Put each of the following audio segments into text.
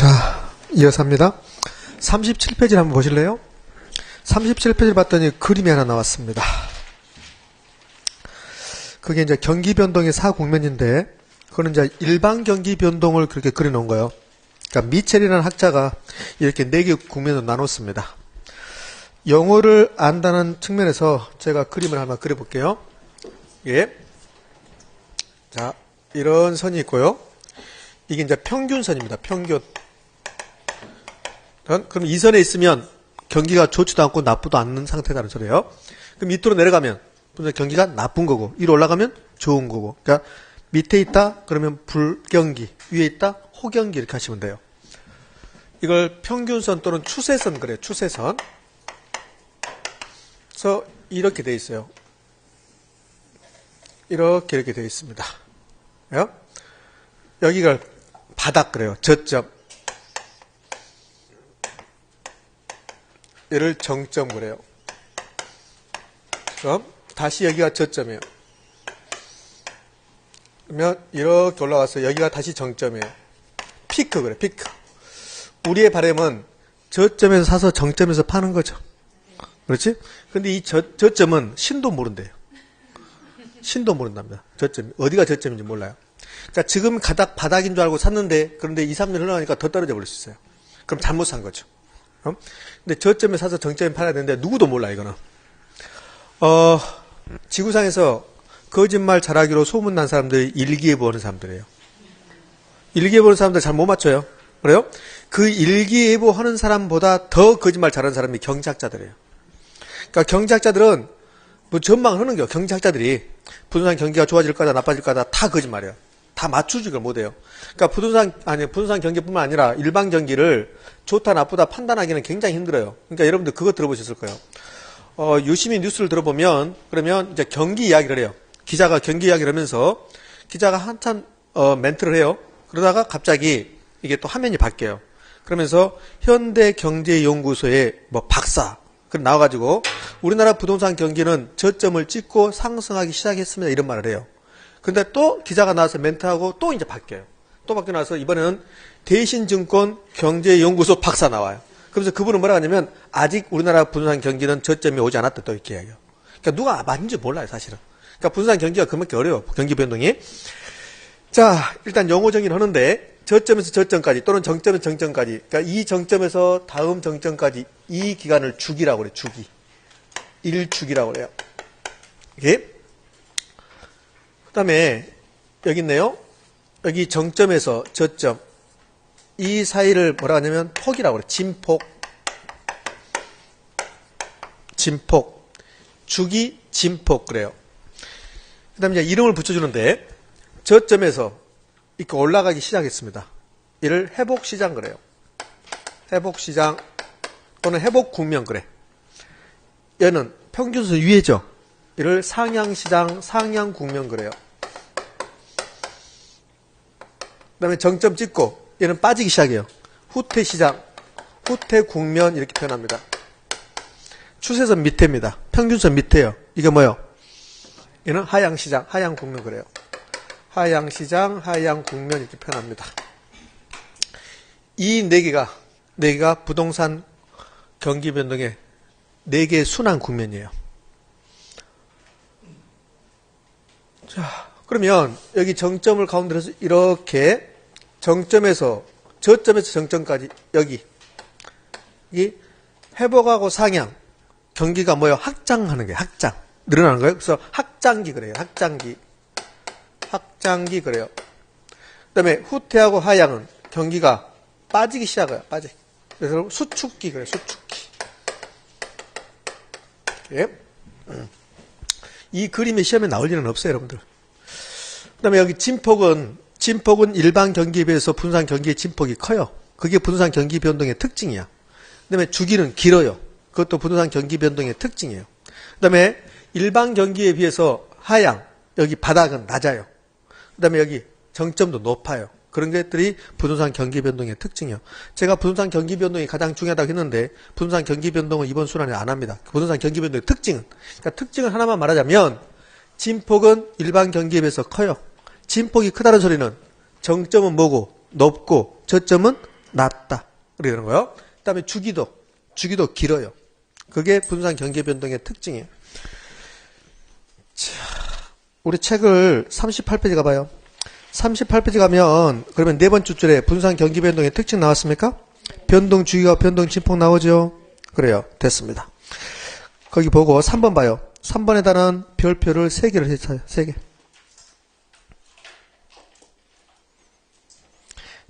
자, 이어서 합니다. 37페이지를 한번 보실래요? 37페이지를 봤더니 그림이 하나 나왔습니다. 그게 이제 경기 변동의 사국면인데, 그거는 이제 일반 경기 변동을 그렇게 그려놓은 거예요. 그러니까 미첼이라는 학자가 이렇게 4개 국면으로 나눴습니다. 영어를 안다는 측면에서 제가 그림을 한번 그려볼게요. 예. 자, 이런 선이 있고요. 이게 이제 평균선입니다. 평균. 그럼 이 선에 있으면 경기가 좋지도 않고 나쁘도 않는 상태라는 소리예요. 그럼 밑으로 내려가면 경기가 나쁜 거고, 위로 올라가면 좋은 거고. 그러니까 밑에 있다 그러면 불경기, 위에 있다 호경기 이렇게 하시면 돼요. 이걸 평균선 또는 추세선 그래요. 추세선. 그래서 이렇게 돼 있어요. 이렇게 돼 있습니다. 여기가 바닥 그래요. 저점. 얘를 정점 그래요. 그럼 다시 여기가 저점이에요. 그러면 이렇게 올라가서 여기가 다시 정점이에요. 피크 그래, 피크. 우리의 바람은 저점에서 사서 정점에서 파는 거죠. 그렇지? 근데 이 저점은 신도 모른대요. 신도 모른답니다. 저점이. 어디가 저점인지 몰라요. 그러니까 지금 바닥인 줄 알고 샀는데, 그런데 2, 3년 흘러가니까 더 떨어져 버릴 수 있어요. 그럼 잘못 산 거죠. 근데 저점에 사서 정점에 팔아야 되는데 누구도 몰라, 이거는. 지구상에서 거짓말 잘하기로 소문난 사람들이 일기예보 하는 사람들이에요. 일기예보 하는 사람들 잘 못 맞춰요. 그래요? 그 일기예보 하는 사람보다 더 거짓말 잘하는 사람이 경제학자들이에요. 그러니까 경제학자들은 뭐 전망을 하는 거예요. 경제학자들이 부동산 경기가 좋아질 거다 나빠질 거다 다 거짓말이에요. 다 맞추지를 못해요. 그러니까 부동산 경기뿐만 아니라 일반 경기를 좋다 나쁘다 판단하기는 굉장히 힘들어요. 그러니까 여러분들 그거 들어보셨을 거예요. 유심히 뉴스를 들어보면 그러면 이제 경기 이야기를 해요. 기자가 경기 이야기를 하면서 기자가 한참 멘트를 해요. 그러다가 갑자기 이게 또 화면이 바뀌어요. 그러면서 현대경제연구소의 뭐 박사 나와가지고 우리나라 부동산 경기는 저점을 찍고 상승하기 시작했습니다. 이런 말을 해요. 근데 또 기자가 나와서 멘트하고 또 이제 바뀌어요. 또 바뀌어 나서 이번에는 대신증권 경제연구소 박사 나와요. 그래서 그분은 뭐라 하냐면 아직 우리나라 부동산 경기는 저점이 오지 않았다 또 이렇게 이야기해요. 그러니까 누가 맞는지 몰라요 사실은. 그러니까 부동산 경기가 그만큼 어려워요. 경기 변동이. 자, 일단 용어 정의를 하는데 저점에서 저점까지 또는 정점에서 정점까지, 그러니까 이 정점에서 다음 정점까지 이 기간을 주기라고 그래요. 주기. 1주기라고 그래요. 이게. 그 다음에 여기 있네요. 여기 정점에서 저점 이 사이를 뭐라 하냐면 폭이라고 그래요. 진폭. 진폭. 주기 진폭 그래요. 그 다음에 이제 이름을 붙여주는데 저점에서 이렇게 올라가기 시작했습니다. 이를 회복시장 그래요. 회복시장 또는 회복국면 그래. 얘는 평균선 위에죠. 이를 상향시장, 상향국면 그래요. 그 다음에 정점 찍고 얘는 빠지기 시작해요. 후퇴시장, 후퇴국면 이렇게 표현합니다. 추세선 밑에입니다. 평균선 밑에요. 이게 뭐예요? 얘는 하향시장, 하향국면 그래요. 하향시장, 하향국면 이렇게 표현합니다. 이 4개가 부동산 경기 변동의 4개의 순환 국면이에요. 자, 그러면 여기 정점을 가운데로 해서 이렇게 정점에서 저점에서 정점까지 여기 이 회복하고 상향 경기가 뭐예요? 확장하는 거예요. 확장 늘어나는 거예요. 그래서 확장기 그래요. 확장기 그래요. 그다음에 후퇴하고 하향은 경기가 빠지기 시작해요. 그래서 수축기 그래요. 수축기. 예. 이 그림이 시험에 나올 일은 없어요, 여러분들. 그다음에 여기 진폭은 일반 경기에 비해서 부동산 경기의 진폭이 커요. 그게 부동산 경기 변동의 특징이야. 그다음에 주기는 길어요. 그것도 부동산 경기 변동의 특징이에요. 그다음에 일반 경기에 비해서 하향, 여기 바닥은 낮아요. 그다음에 여기 정점도 높아요. 그런 것들이 부동산 경기 변동의 특징이에요. 제가 부동산 경기 변동이 가장 중요하다고 했는데 부동산 경기 변동은 이번 순환에 안 합니다. 부동산 경기 변동의 특징은, 그러니까 특징을 하나만 말하자면 진폭은 일반 경기에 비해서 커요. 진폭이 크다는 소리는 정점은 뭐고 높고 저점은 낮다. 이렇게 되는 거예요. 그 다음에 주기도 길어요. 그게 부동산 경기 변동의 특징이에요. 자, 우리 책을 38페이지 가봐요. 38페이지 가면 그러면 네 번째 줄에 부동산 경기 변동의 특징 나왔습니까? 변동 주기와 변동 진폭 나오죠? 그래요. 됐습니다. 거기 보고 3번 봐요. 3번에다는 별표를 3개를 해쳐요. 3개.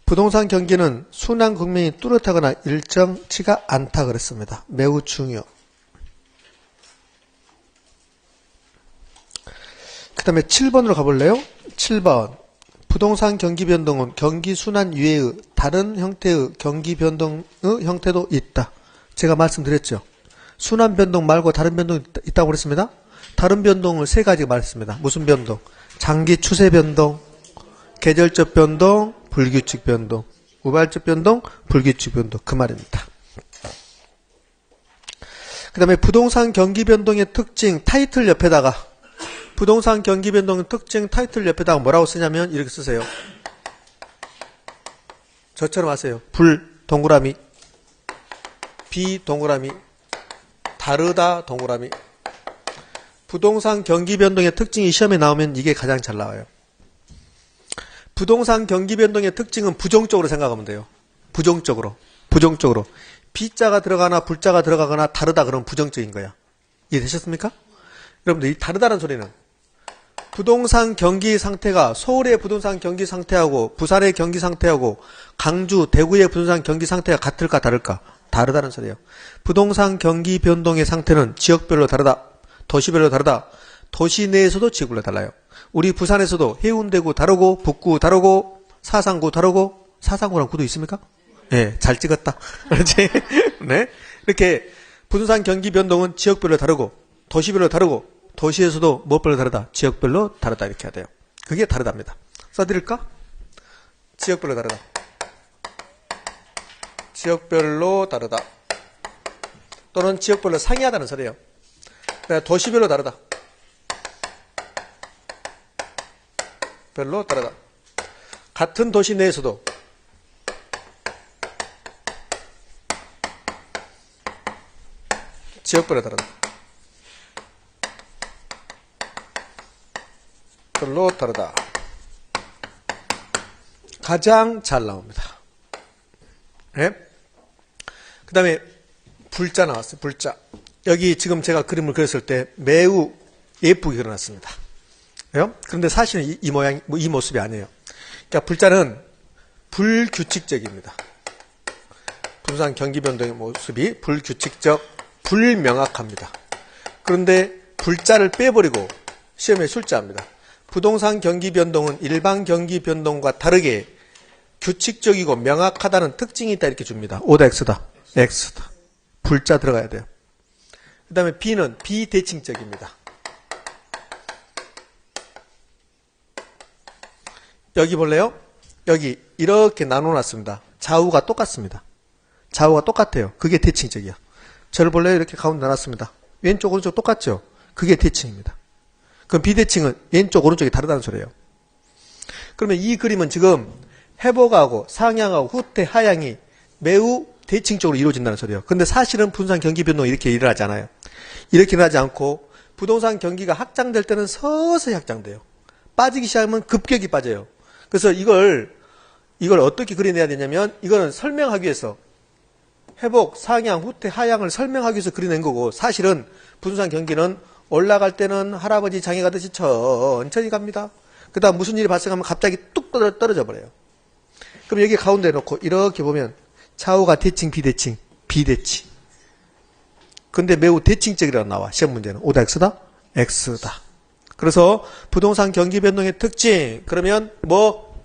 부동산 경기는 순환 국면이 뚜렷하거나 일정치가 않다 그랬습니다. 매우 중요. 그 다음에 7번으로 가볼래요? 7번. 부동산 경기 변동은 경기 순환 이외의 다른 형태의 경기 변동의 형태도 있다. 제가 말씀드렸죠. 순환 변동 말고 다른 변동이 있다고 그랬습니다. 다른 변동을 3가지 말했습니다. 무슨 변동? 장기 추세 변동, 계절적 변동, 불규칙 변동, 우발적 변동, 불규칙 변동. 그 말입니다. 그 다음에 부동산 경기 변동의 특징 타이틀 옆에다가 부동산 경기 변동의 특징 타이틀 옆에다가 뭐라고 쓰냐면 이렇게 쓰세요. 저처럼 하세요. 불 동그라미, 비 동그라미, 다르다 동그라미. 부동산 경기 변동의 특징이 시험에 나오면 이게 가장 잘 나와요. 부동산 경기 변동의 특징은 부정적으로 생각하면 돼요. 부정적으로. B자가 들어가나 불자가 들어가거나 다르다 그러면 부정적인 거야. 이해되셨습니까? 여러분들 이 다르다는 소리는 부동산 경기 상태가 서울의 부동산 경기 상태하고 부산의 경기 상태하고 강주, 대구의 부동산 경기 상태가 같을까 다를까? 다르다는 소리예요. 부동산 경기 변동의 상태는 지역별로 다르다. 도시별로 다르다. 도시 내에서도 지역별로 달라요. 우리 부산에서도 해운대구 다르고 북구 다르고 사상구 다르고 사상구랑 구도 있습니까? 네, 잘 찍었다. 그렇지? 네. 이렇게 부동산 경기 변동은 지역별로 다르고 도시별로 다르고 도시에서도 무엇별로 다르다? 지역별로 다르다. 이렇게 해야 돼요. 그게 다르답니다. 써드릴까? 지역별로 다르다. 지역별로 다르다. 또는 지역별로 상이하다는 소리예요. 도시별로 다르다. 별로 다르다. 같은 도시 내에서도 지역별로 다르다. 별로 다르다. 가장 잘 나옵니다. 네? 그 다음에 불자 나왔어요. 불자. 여기 지금 제가 그림을 그렸을 때 매우 예쁘게 그려놨습니다. 그래요? 그런데 사실은 이 모양, 이 모습이 아니에요. 그러니까 불자는 불규칙적입니다. 부동산 경기 변동의 모습이 불규칙적, 불명확합니다. 그런데 불자를 빼버리고 시험에 술자합니다. 부동산 경기 변동은 일반 경기 변동과 다르게 규칙적이고 명확하다는 특징이 있다 이렇게 줍니다. O다 X다. X다. 불자 들어가야 돼요. 그 다음에 B는 비대칭적입니다. 여기 볼래요? 여기 이렇게 나눠놨습니다. 좌우가 똑같습니다. 좌우가 똑같아요. 그게 대칭적이야. 저를 볼래요? 이렇게 가운데 나눴습니다. 왼쪽 오른쪽 똑같죠? 그게 대칭입니다. 그럼 비대칭은 왼쪽 오른쪽이 다르다는 소리예요. 그러면 이 그림은 지금 회복하고 상향하고 후퇴 하향이 매우 대칭적으로 이루어진다는 소리예요. 근데 사실은 부동산 경기 변동이 이렇게 일어나지 않아요. 이렇게 일어나지 않고 부동산 경기가 확장될 때는 서서히 확장돼요. 빠지기 시작하면 급격히 빠져요. 그래서 이걸 어떻게 그려내야 되냐면 이거는 설명하기 위해서 회복, 상향, 후퇴, 하향을 설명하기 위해서 그려낸 거고 사실은 부동산 경기는 올라갈 때는 할아버지 장에 가듯이 천천히 갑니다. 그 다음 무슨 일이 발생하면 갑자기 뚝 떨어져 버려요. 그럼 여기 가운데 놓고 이렇게 보면 좌우가 대칭, 비대칭, 비대칭. 근데 매우 대칭적이라고 나와. 시험 문제는. O다 X다? X다. 그래서 부동산 경기 변동의 특징. 그러면 뭐?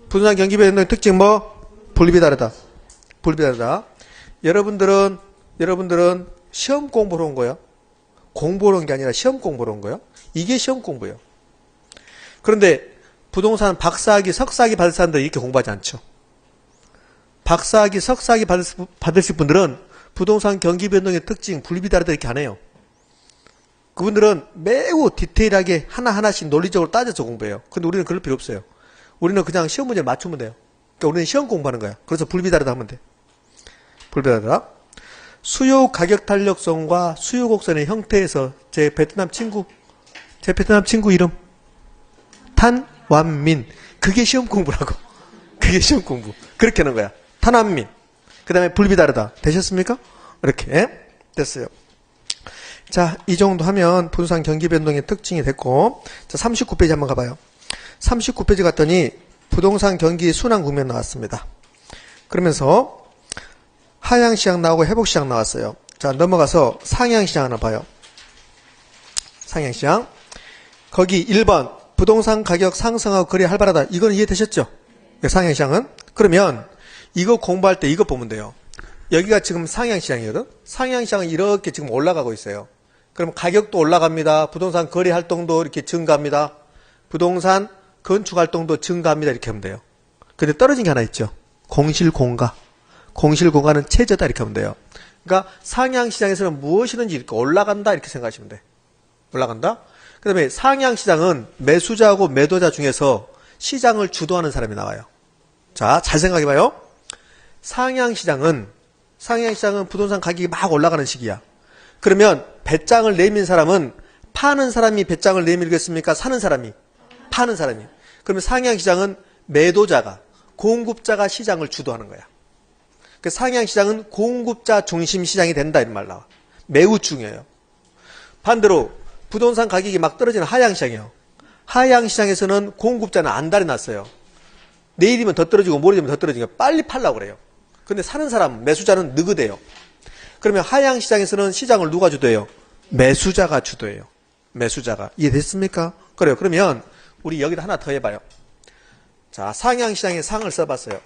부동산 경기 변동의 특징 뭐? 분립이 다르다. 분립이 다르다. 여러분들은 시험 공부로 온 거예요. 공부로 온 게 아니라 시험 공부로 온 거예요. 이게 시험 공부예요. 그런데 부동산 박사학위, 석사학위 받을 사람들 이렇게 공부하지 않죠. 박사학위, 석사학위 받으실 분들은 부동산 경기 변동의 특징, 분립이 다르다 이렇게 안 해요. 그분들은 매우 디테일하게 하나하나씩 논리적으로 따져서 공부해요. 근데 우리는 그럴 필요 없어요. 우리는 그냥 시험 문제를 맞추면 돼요. 그러니까 우리는 시험 공부하는 거야. 그래서 불비다르다 하면 돼. 불비다르다. 수요 가격 탄력성과 수요 곡선의 형태에서 제 베트남 친구 이름 탄완민. 그게 시험 공부라고. 그게 시험 공부. 그렇게 하는 거야. 탄완민. 그 다음에 불비다르다. 되셨습니까? 이렇게 됐어요. 자, 이 정도 하면 분산 경기 변동의 특징이 됐고, 자, 39페이지 한번 가봐요. 39페이지 갔더니 부동산 경기 순환 국면 나왔습니다. 그러면서 하향시장 나오고 회복시장 나왔어요. 자, 넘어가서 상향시장 하나 봐요. 상향시장. 거기 1번 부동산 가격 상승하고 거래 활발하다. 이건 이해되셨죠? 상향시장은. 그러면 이거 공부할 때 이거 보면 돼요. 여기가 지금 상향시장이거든. 상향시장은 이렇게 지금 올라가고 있어요. 그럼 가격도 올라갑니다. 부동산 거래 활동도 이렇게 증가합니다. 부동산 건축 활동도 증가합니다. 이렇게 하면 돼요. 근데 떨어진 게 하나 있죠. 공실공가. 공실공가는 최저다. 이렇게 하면 돼요. 그러니까 상향시장에서는 무엇이든지 이렇게 올라간다. 이렇게 생각하시면 돼. 올라간다. 그 다음에 상향시장은 매수자하고 매도자 중에서 시장을 주도하는 사람이 나와요. 자, 잘 생각해봐요. 상향시장은 부동산 가격이 막 올라가는 시기야. 그러면 배짱을 내민 사람은 파는 사람이 배짱을 내밀겠습니까? 사는 사람이? 파는 사람이. 그러면 상향시장은 매도자가, 공급자가 시장을 주도하는 거야. 그 상향시장은 공급자 중심 시장이 된다 이런 말 나와. 매우 중요해요. 반대로 부동산 가격이 막 떨어지는 하향시장이에요. 하향시장에서는 공급자는 안달이 났어요. 내일이면 더 떨어지고 모레면 더 떨어지니까 빨리 팔려고 그래요. 근데 사는 사람, 매수자는 느긋해요. 그러면 하향시장에서는 시장을 누가 주도해요? 매수자가 주도해요. 매수자가. 이해됐습니까? 그래요. 그러면 우리 여기다 하나 더 해봐요. 자, 상향시장에 상을 써봤어요.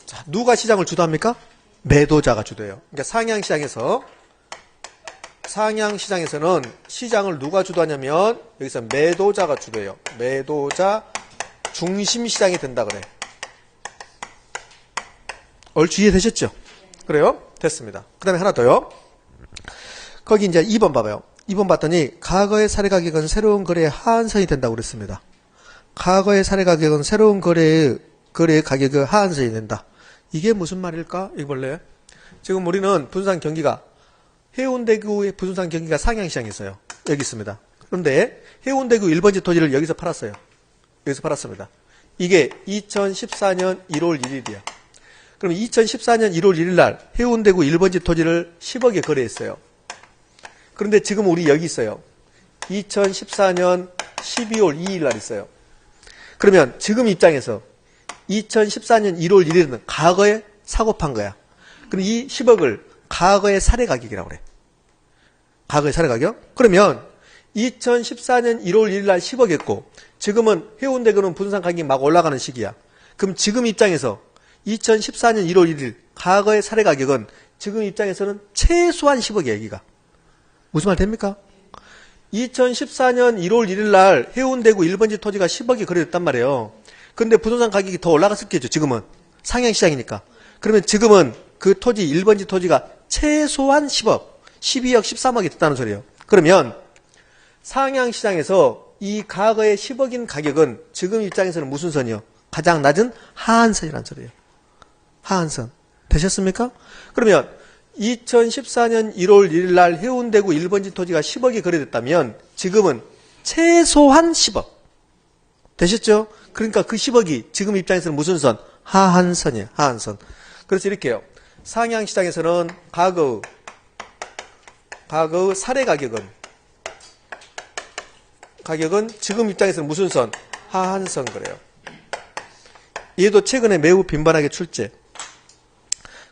자, 누가 시장을 주도합니까? 매도자가 주도해요. 그러니까 상향시장에서는 시장을 누가 주도하냐면 여기서 매도자가 주도해요. 매도자 중심 시장이 된다 그래. 얼추 이해되셨죠? 그래요? 됐습니다. 그 다음에 하나 더요. 거기 이제 2번 봐봐요. 2번 봤더니 과거의 사례 가격은 새로운 거래의 하한선이 된다고 그랬습니다. 과거의 사례 가격은 새로운 거래의 가격의 하한선이 된다. 이게 무슨 말일까? 이거 볼래요? 지금 우리는 부동산 경기가 해운대구의 부동산 경기가 상향시장에 있어요. 여기 있습니다. 그런데 해운대구 1번지 토지를 여기서 팔았어요. 여기서 팔았습니다. 이게 2014년 1월 1일이야. 그럼 2014년 1월 1일 날 해운대구 1번지 토지를 10억에 거래했어요. 그런데 지금 우리 여기 있어요. 2014년 12월 2일 날 있어요. 그러면 지금 입장에서 2014년 1월 1일은 과거에 사고 판 거야. 그럼 이 10억을 과거의 사례 가격이라고 그래. 과거의 사례 가격? 그러면 2014년 1월 1일 날 10억 했고 지금은 해운대구는 부동산 가격이 막 올라가는 시기야. 그럼 지금 입장에서 2014년 1월 1일 과거의 사례 가격은 지금 입장에서는 최소한 10억이야. 여기가. 무슨 말 됩니까? 2014년 1월 1일 날 해운대구 1번지 토지가 10억이 거래됐단 말이에요. 근데 부동산 가격이 더 올라갔었겠죠. 지금은. 상향시장이니까. 그러면 지금은 그 토지 1번지 토지가 최소한 10억, 12억, 13억이 됐다는 소리예요. 그러면 상향시장에서 이 과거의 10억인 가격은 지금 입장에서는 무슨 선이요? 가장 낮은 하한선이라는 소리예요. 하한선. 되셨습니까? 그러면 2014년 1월 1일 날 해운대구 1번지 토지가 10억이 거래됐다면 지금은 최소한 10억. 되셨죠? 그러니까 그 10억이 지금 입장에서는 무슨 선? 하한선이에요. 하한선. 그래서 이렇게 해요. 상향시장에서는 과거의 사례 가격은 지금 입장에서는 무슨 선? 하한선 그래요. 얘도 최근에 매우 빈번하게 출제.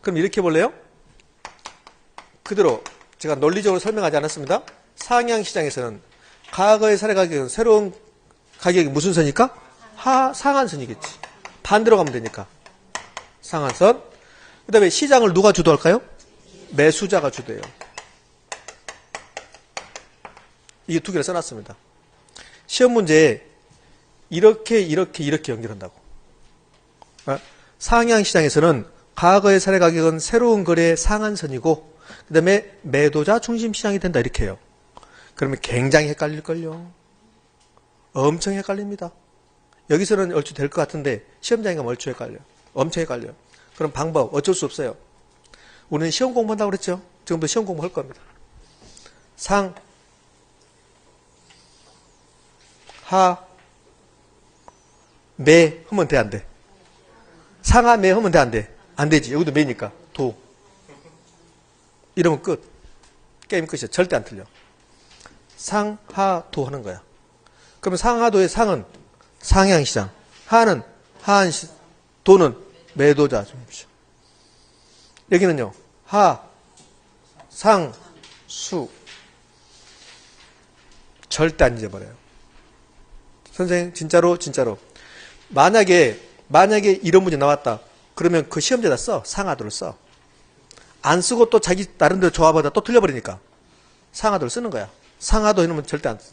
그럼 이렇게 볼래요? 그대로 제가 논리적으로 설명하지 않았습니다. 상향시장에서는 과거의 사례 가격은 새로운 가격이 무슨 선일까? 상한선이겠지. 반대로 가면 되니까. 상한선. 그 다음에 시장을 누가 주도할까요? 매수자가 주도해요. 이게 두 개를 써놨습니다. 시험 문제에 이렇게 연결한다고. 상향시장에서는 과거의 사례 가격은 새로운 거래의 상한선이고 그 다음에 매도자 중심 시장이 된다 이렇게 해요. 그러면 굉장히 헷갈릴걸요. 엄청 헷갈립니다. 여기서는 얼추 될 것 같은데 시험장에 가면 얼추 헷갈려. 엄청 헷갈려. 그럼 방법 어쩔 수 없어요. 우리는 시험 공부한다고 그랬죠? 지금도 시험 공부할 겁니다. 상, 하, 매 하면 돼, 안 돼? 상하, 매 하면 돼, 안 돼? 안 되지. 여기도 매니까. 도. 이러면 끝. 게임 끝이야. 절대 안 틀려. 상, 하, 도 하는 거야. 그러면 상하도의 상은 상향시장, 하는 하한시장, 도는 매도자. 여기는요. 하, 상, 수. 절대 안 잊어버려요. 선생님 진짜로 만약에 이런 문제 나왔다. 그러면 그 시험지에다 써. 상하도를 써. 안 쓰고 또 자기 나름대로 조합하다 또 틀려버리니까 상하도를 쓰는 거야. 상하도 이러면 절대 안 써.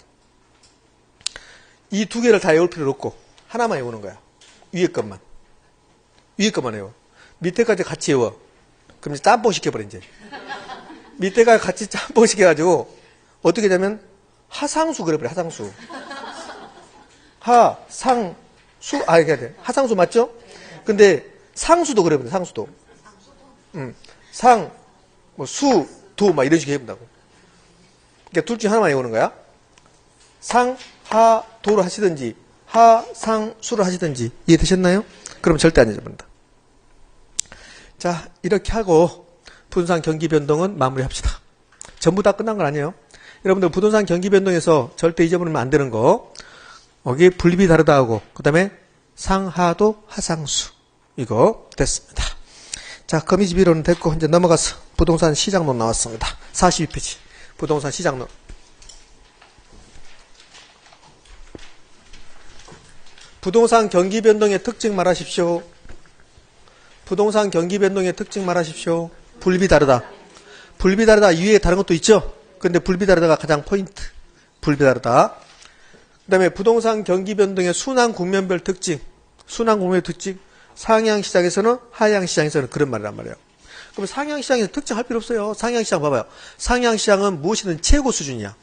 이 두 개를 다 외울 필요 없고 하나만 외우는 거야. 위에 것만 외워. 밑에까지 같이 외워. 그럼 이제 짬뽕 시켜버려 이제. 밑에까지 같이 짬뽕 시켜가지고 어떻게 되면 하상수 그래버려. 하상수. 하, 상, 수. 이렇게 해야 돼. 하상수 맞죠? 근데 상수도 그래버려. 상수도. 상, 뭐 수, 도 막 이런 식으로 해본다고. 그러니까 둘 중에 하나만 외우는 거야. 상, 하, 도를 하시든지 하, 상, 수를 하시든지 이해되셨나요? 그럼 절대 안 잊어버린다. 자, 이렇게 하고 부동산 경기 변동은 마무리합시다. 전부 다 끝난 건 아니에요. 여러분들 부동산 경기 변동에서 절대 잊어버리면 안 되는 거, 여기 분립이 다르다 하고 그 다음에 상하도 하상수, 이거 됐습니다. 자, 거미집 이론은 됐고 이제 넘어가서 부동산 시장론 나왔습니다. 42페이지 부동산 시장론. 부동산 경기 변동의 특징 말하십시오. 부동산 경기 변동의 특징 말하십시오. 분립이 다르다. 분립이 다르다. 이외에 다른 것도 있죠. 근데 분립이 다르다가 가장 포인트. 분립이 다르다. 그 다음에 부동산 경기 변동의 순환 국면별 특징. 순환 국면별 특징. 상향 시장에서는 하향 시장에서는 그런 말이란 말이에요. 그럼 상향 시장에서 특징할 필요 없어요. 상향 시장 봐봐요. 상향 시장은 무엇이든 최고 수준이야.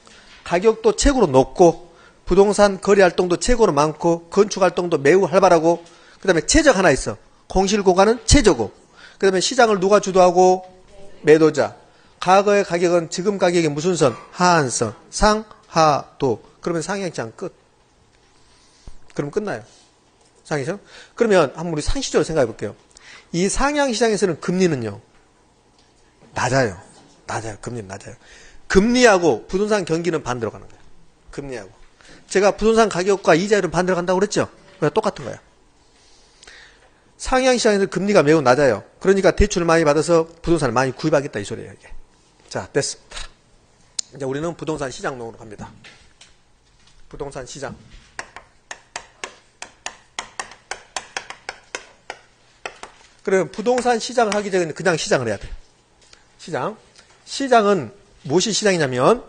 가격도 최고로 높고 부동산 거래 활동도 최고로 많고 건축 활동도 매우 활발하고 그 다음에 최적 하나 있어. 공실 공간은 최저고 그 다음에 시장을 누가 주도하고? 매도자. 과거의 가격은 지금 가격의 무슨 선? 하한선. 상, 하, 도. 그러면 상향시장 끝. 그럼 끝나요. 상향시장. 그러면 한번 우리 상식적으로 생각해 볼게요. 이 상향시장에서는 금리는요. 낮아요. 금리는 낮아요. 금리하고 부동산 경기는 반대로 가는 거예요. 금리하고. 제가 부동산 가격과 이자율은 반대로 간다고 그랬죠? 그냥 똑같은 거야. 상향시장에서 금리가 매우 낮아요. 그러니까 대출을 많이 받아서 부동산을 많이 구입하겠다 이 소리예요. 이게. 자, 됐습니다. 이제 우리는 부동산 시장론으로 갑니다. 부동산 시장. 그러면 부동산 시장을 하기 전에 그냥 시장을 해야 돼요. 시장. 시장은 무엇이 시장이냐면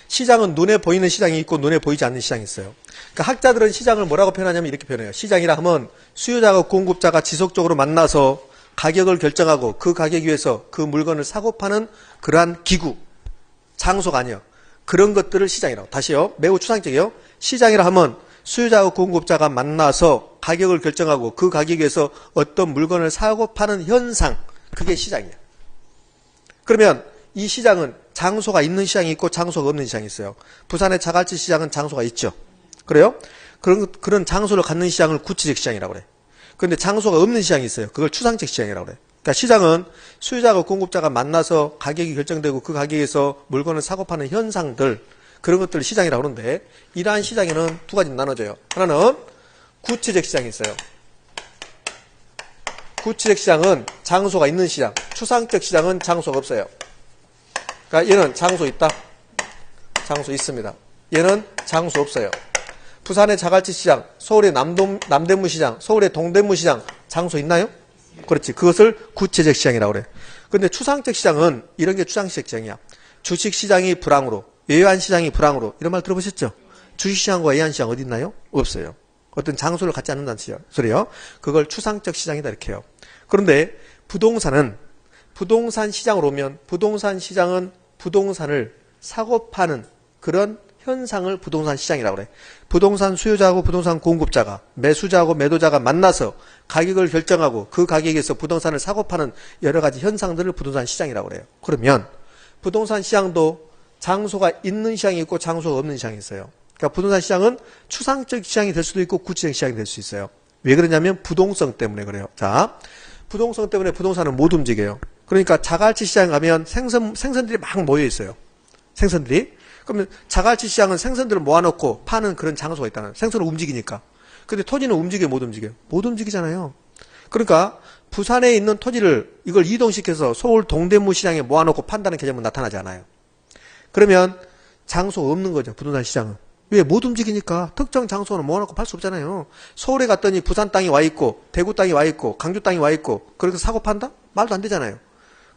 시장은 눈에 보이는 시장이 있고 눈에 보이지 않는 시장이 있어요. 그러니까 학자들은 시장을 뭐라고 표현하냐면 이렇게 표현해요. 시장이라 하면 수요자가 공급자가 지속적으로 만나서 가격을 결정하고 그 가격 위에서 그 물건을 사고 파는 그러한 기구, 장소가 아니에요. 그런 것들을 시장이라고. 다시요. 매우 추상적이에요. 시장이라 하면 수요자와 공급자가 만나서 가격을 결정하고 그 가격 위에서 어떤 물건을 사고 파는 현상, 그게 시장이에요. 그러면 이 시장은 장소가 있는 시장이 있고 장소가 없는 시장이 있어요. 부산의 자갈치 시장은 장소가 있죠. 그래요? 그런 장소를 갖는 시장을 구치적 시장이라고 그래. 그런데 장소가 없는 시장이 있어요. 그걸 추상적 시장이라고 그래. 그러니까 시장은 수요자와 공급자가 만나서 가격이 결정되고 그 가격에서 물건을 사고 파는 현상들, 그런 것들을 시장이라고 하는데 이러한 시장에는 두 가지로 나눠져요. 하나는 구체적 시장이 있어요. 구체적 시장은 장소가 있는 시장, 추상적 시장은 장소가 없어요. 그러니까 얘는 장소 있다. 장소 있습니다. 얘는 장소 없어요. 부산의 자갈치 시장, 서울의 남대문 시장, 서울의 동대문 시장 장소 있나요? 그렇지. 그것을 구체적 시장이라고 그래. 그런데 추상적 시장은 이런 게 추상적 시장이야. 주식 시장이 불황으로, 외환 시장이 불황으로 이런 말 들어보셨죠? 주식 시장과 외환 시장 어디 있나요? 없어요. 어떤 장소를 갖지 않는다는 소리요. 그걸 추상적 시장이다 이렇게 해요. 그런데 부동산은 부동산 시장으로 오면 부동산 시장은 부동산을 사고 파는 그런 현상을 부동산 시장이라고 그래. 부동산 수요자하고 부동산 공급자가, 매수자하고 매도자가 만나서 가격을 결정하고 그 가격에서 부동산을 사고 파는 여러 가지 현상들을 부동산 시장이라고 그래요. 그러면 부동산 시장도 장소가 있는 시장이 있고 장소가 없는 시장이 있어요. 그러니까 부동산 시장은 추상적 시장이 될 수도 있고 구체적 시장이 될 수 있어요. 왜 그러냐면 부동성 때문에 그래요. 자, 부동성 때문에 부동산은 못 움직여요. 그러니까 자갈치 시장 가면 생선들이 막 모여 있어요. 생선들이. 그러면 자갈치 시장은 생선들을 모아놓고 파는 그런 장소가 있다는. 생선은 움직이니까. 근데 토지는 움직여요, 못 움직여요? 못 움직이잖아요. 그러니까 부산에 있는 토지를 이걸 이동시켜서 서울 동대문 시장에 모아놓고 판다는 개념은 나타나지 않아요. 그러면 장소가 없는 거죠, 부동산 시장은. 왜? 못 움직이니까. 특정 장소는 모아놓고 팔 수 없잖아요. 서울에 갔더니 부산 땅이 와 있고 대구 땅이 와 있고 강주 땅이 와 있고 그래서 사고 판다? 말도 안 되잖아요.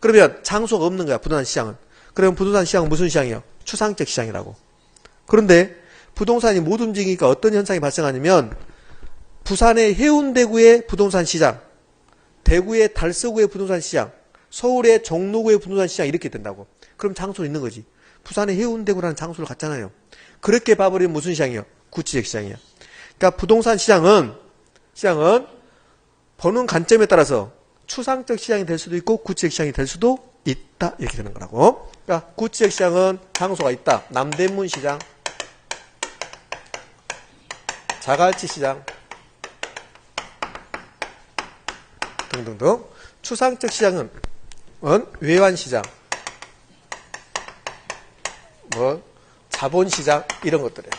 그러면 장소가 없는 거야, 부동산 시장은. 그러면 부동산 시장은 무슨 시장이에요? 추상적 시장이라고. 그런데 부동산이 못 움직이니까 어떤 현상이 발생하냐면 부산의 해운대구의 부동산 시장, 대구의 달서구의 부동산 시장, 서울의 종로구의 부동산 시장 이렇게 된다고. 그럼 장소는 있는 거지. 부산의 해운대구라는 장소를 갖잖아요. 그렇게 봐버리면 무슨 시장이에요? 구체적 시장이에요. 그러니까 부동산 시장은 보는 관점에 따라서 추상적 시장이 될 수도 있고 구체적 시장이 될 수도 있다. 이렇게 되는 거라고. 그러니까 구체적 시장은 장소가 있다. 남대문 시장, 자갈치 시장 등등등. 추상적 시장은 외환시장, 자본시장 이런 것들이에요.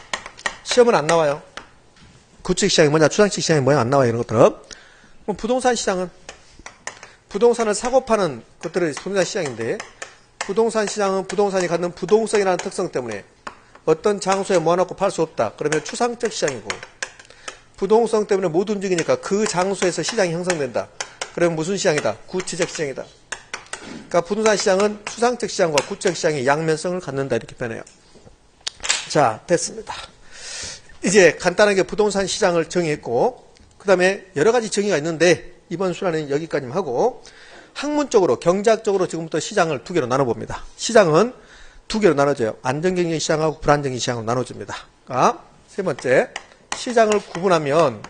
시험은 안 나와요. 구체적 시장이 뭐냐, 추상적 시장이 뭐냐 안 나와요. 이런 것들은. 부동산 시장은 부동산을 사고 파는 것들이 부동산 시장인데 부동산 시장은 부동산이 갖는 부동성이라는 특성 때문에 어떤 장소에 모아놓고 팔 수 없다. 그러면 추상적 시장이고 부동성 때문에 못 움직이니까 그 장소에서 시장이 형성된다. 그러면 무슨 시장이다? 구체적 시장이다. 그러니까 부동산 시장은 추상적 시장과 구체적 시장의 양면성을 갖는다. 이렇게 표현해요. 자, 됐습니다. 이제 간단하게 부동산 시장을 정의했고 그 다음에 여러 가지 정의가 있는데 이번 수련은 여기까지만 하고 학문적으로 경제학적으로 지금부터 시장을 두 개로 나눠봅니다. 시장은 두 개로 나눠져요. 안정경쟁 시장하고 불안정경쟁 시장으로 나눠집니다. 그러니까 세 번째, 시장을 구분하면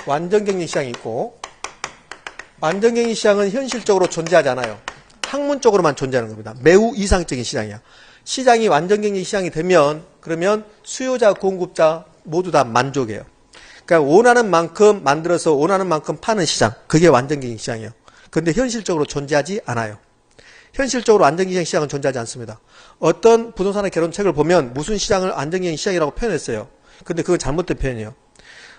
완전경쟁 시장이 있고 완전경쟁 시장은 현실적으로 존재하지 않아요. 학문적으로만 존재하는 겁니다. 매우 이상적인 시장이야. 시장이 완전경쟁 시장이 되면 그러면 수요자, 공급자 모두 다 만족해요. 그러니까 원하는 만큼 만들어서 원하는 만큼 파는 시장. 그게 완전경쟁 시장이에요. 그런데 현실적으로 존재하지 않아요. 현실적으로 안정경쟁 시장은 존재하지 않습니다. 어떤 부동산의 개론책을 보면 무슨 시장을 안정경쟁 시장이라고 표현했어요. 근데 그건 잘못된 표현이에요.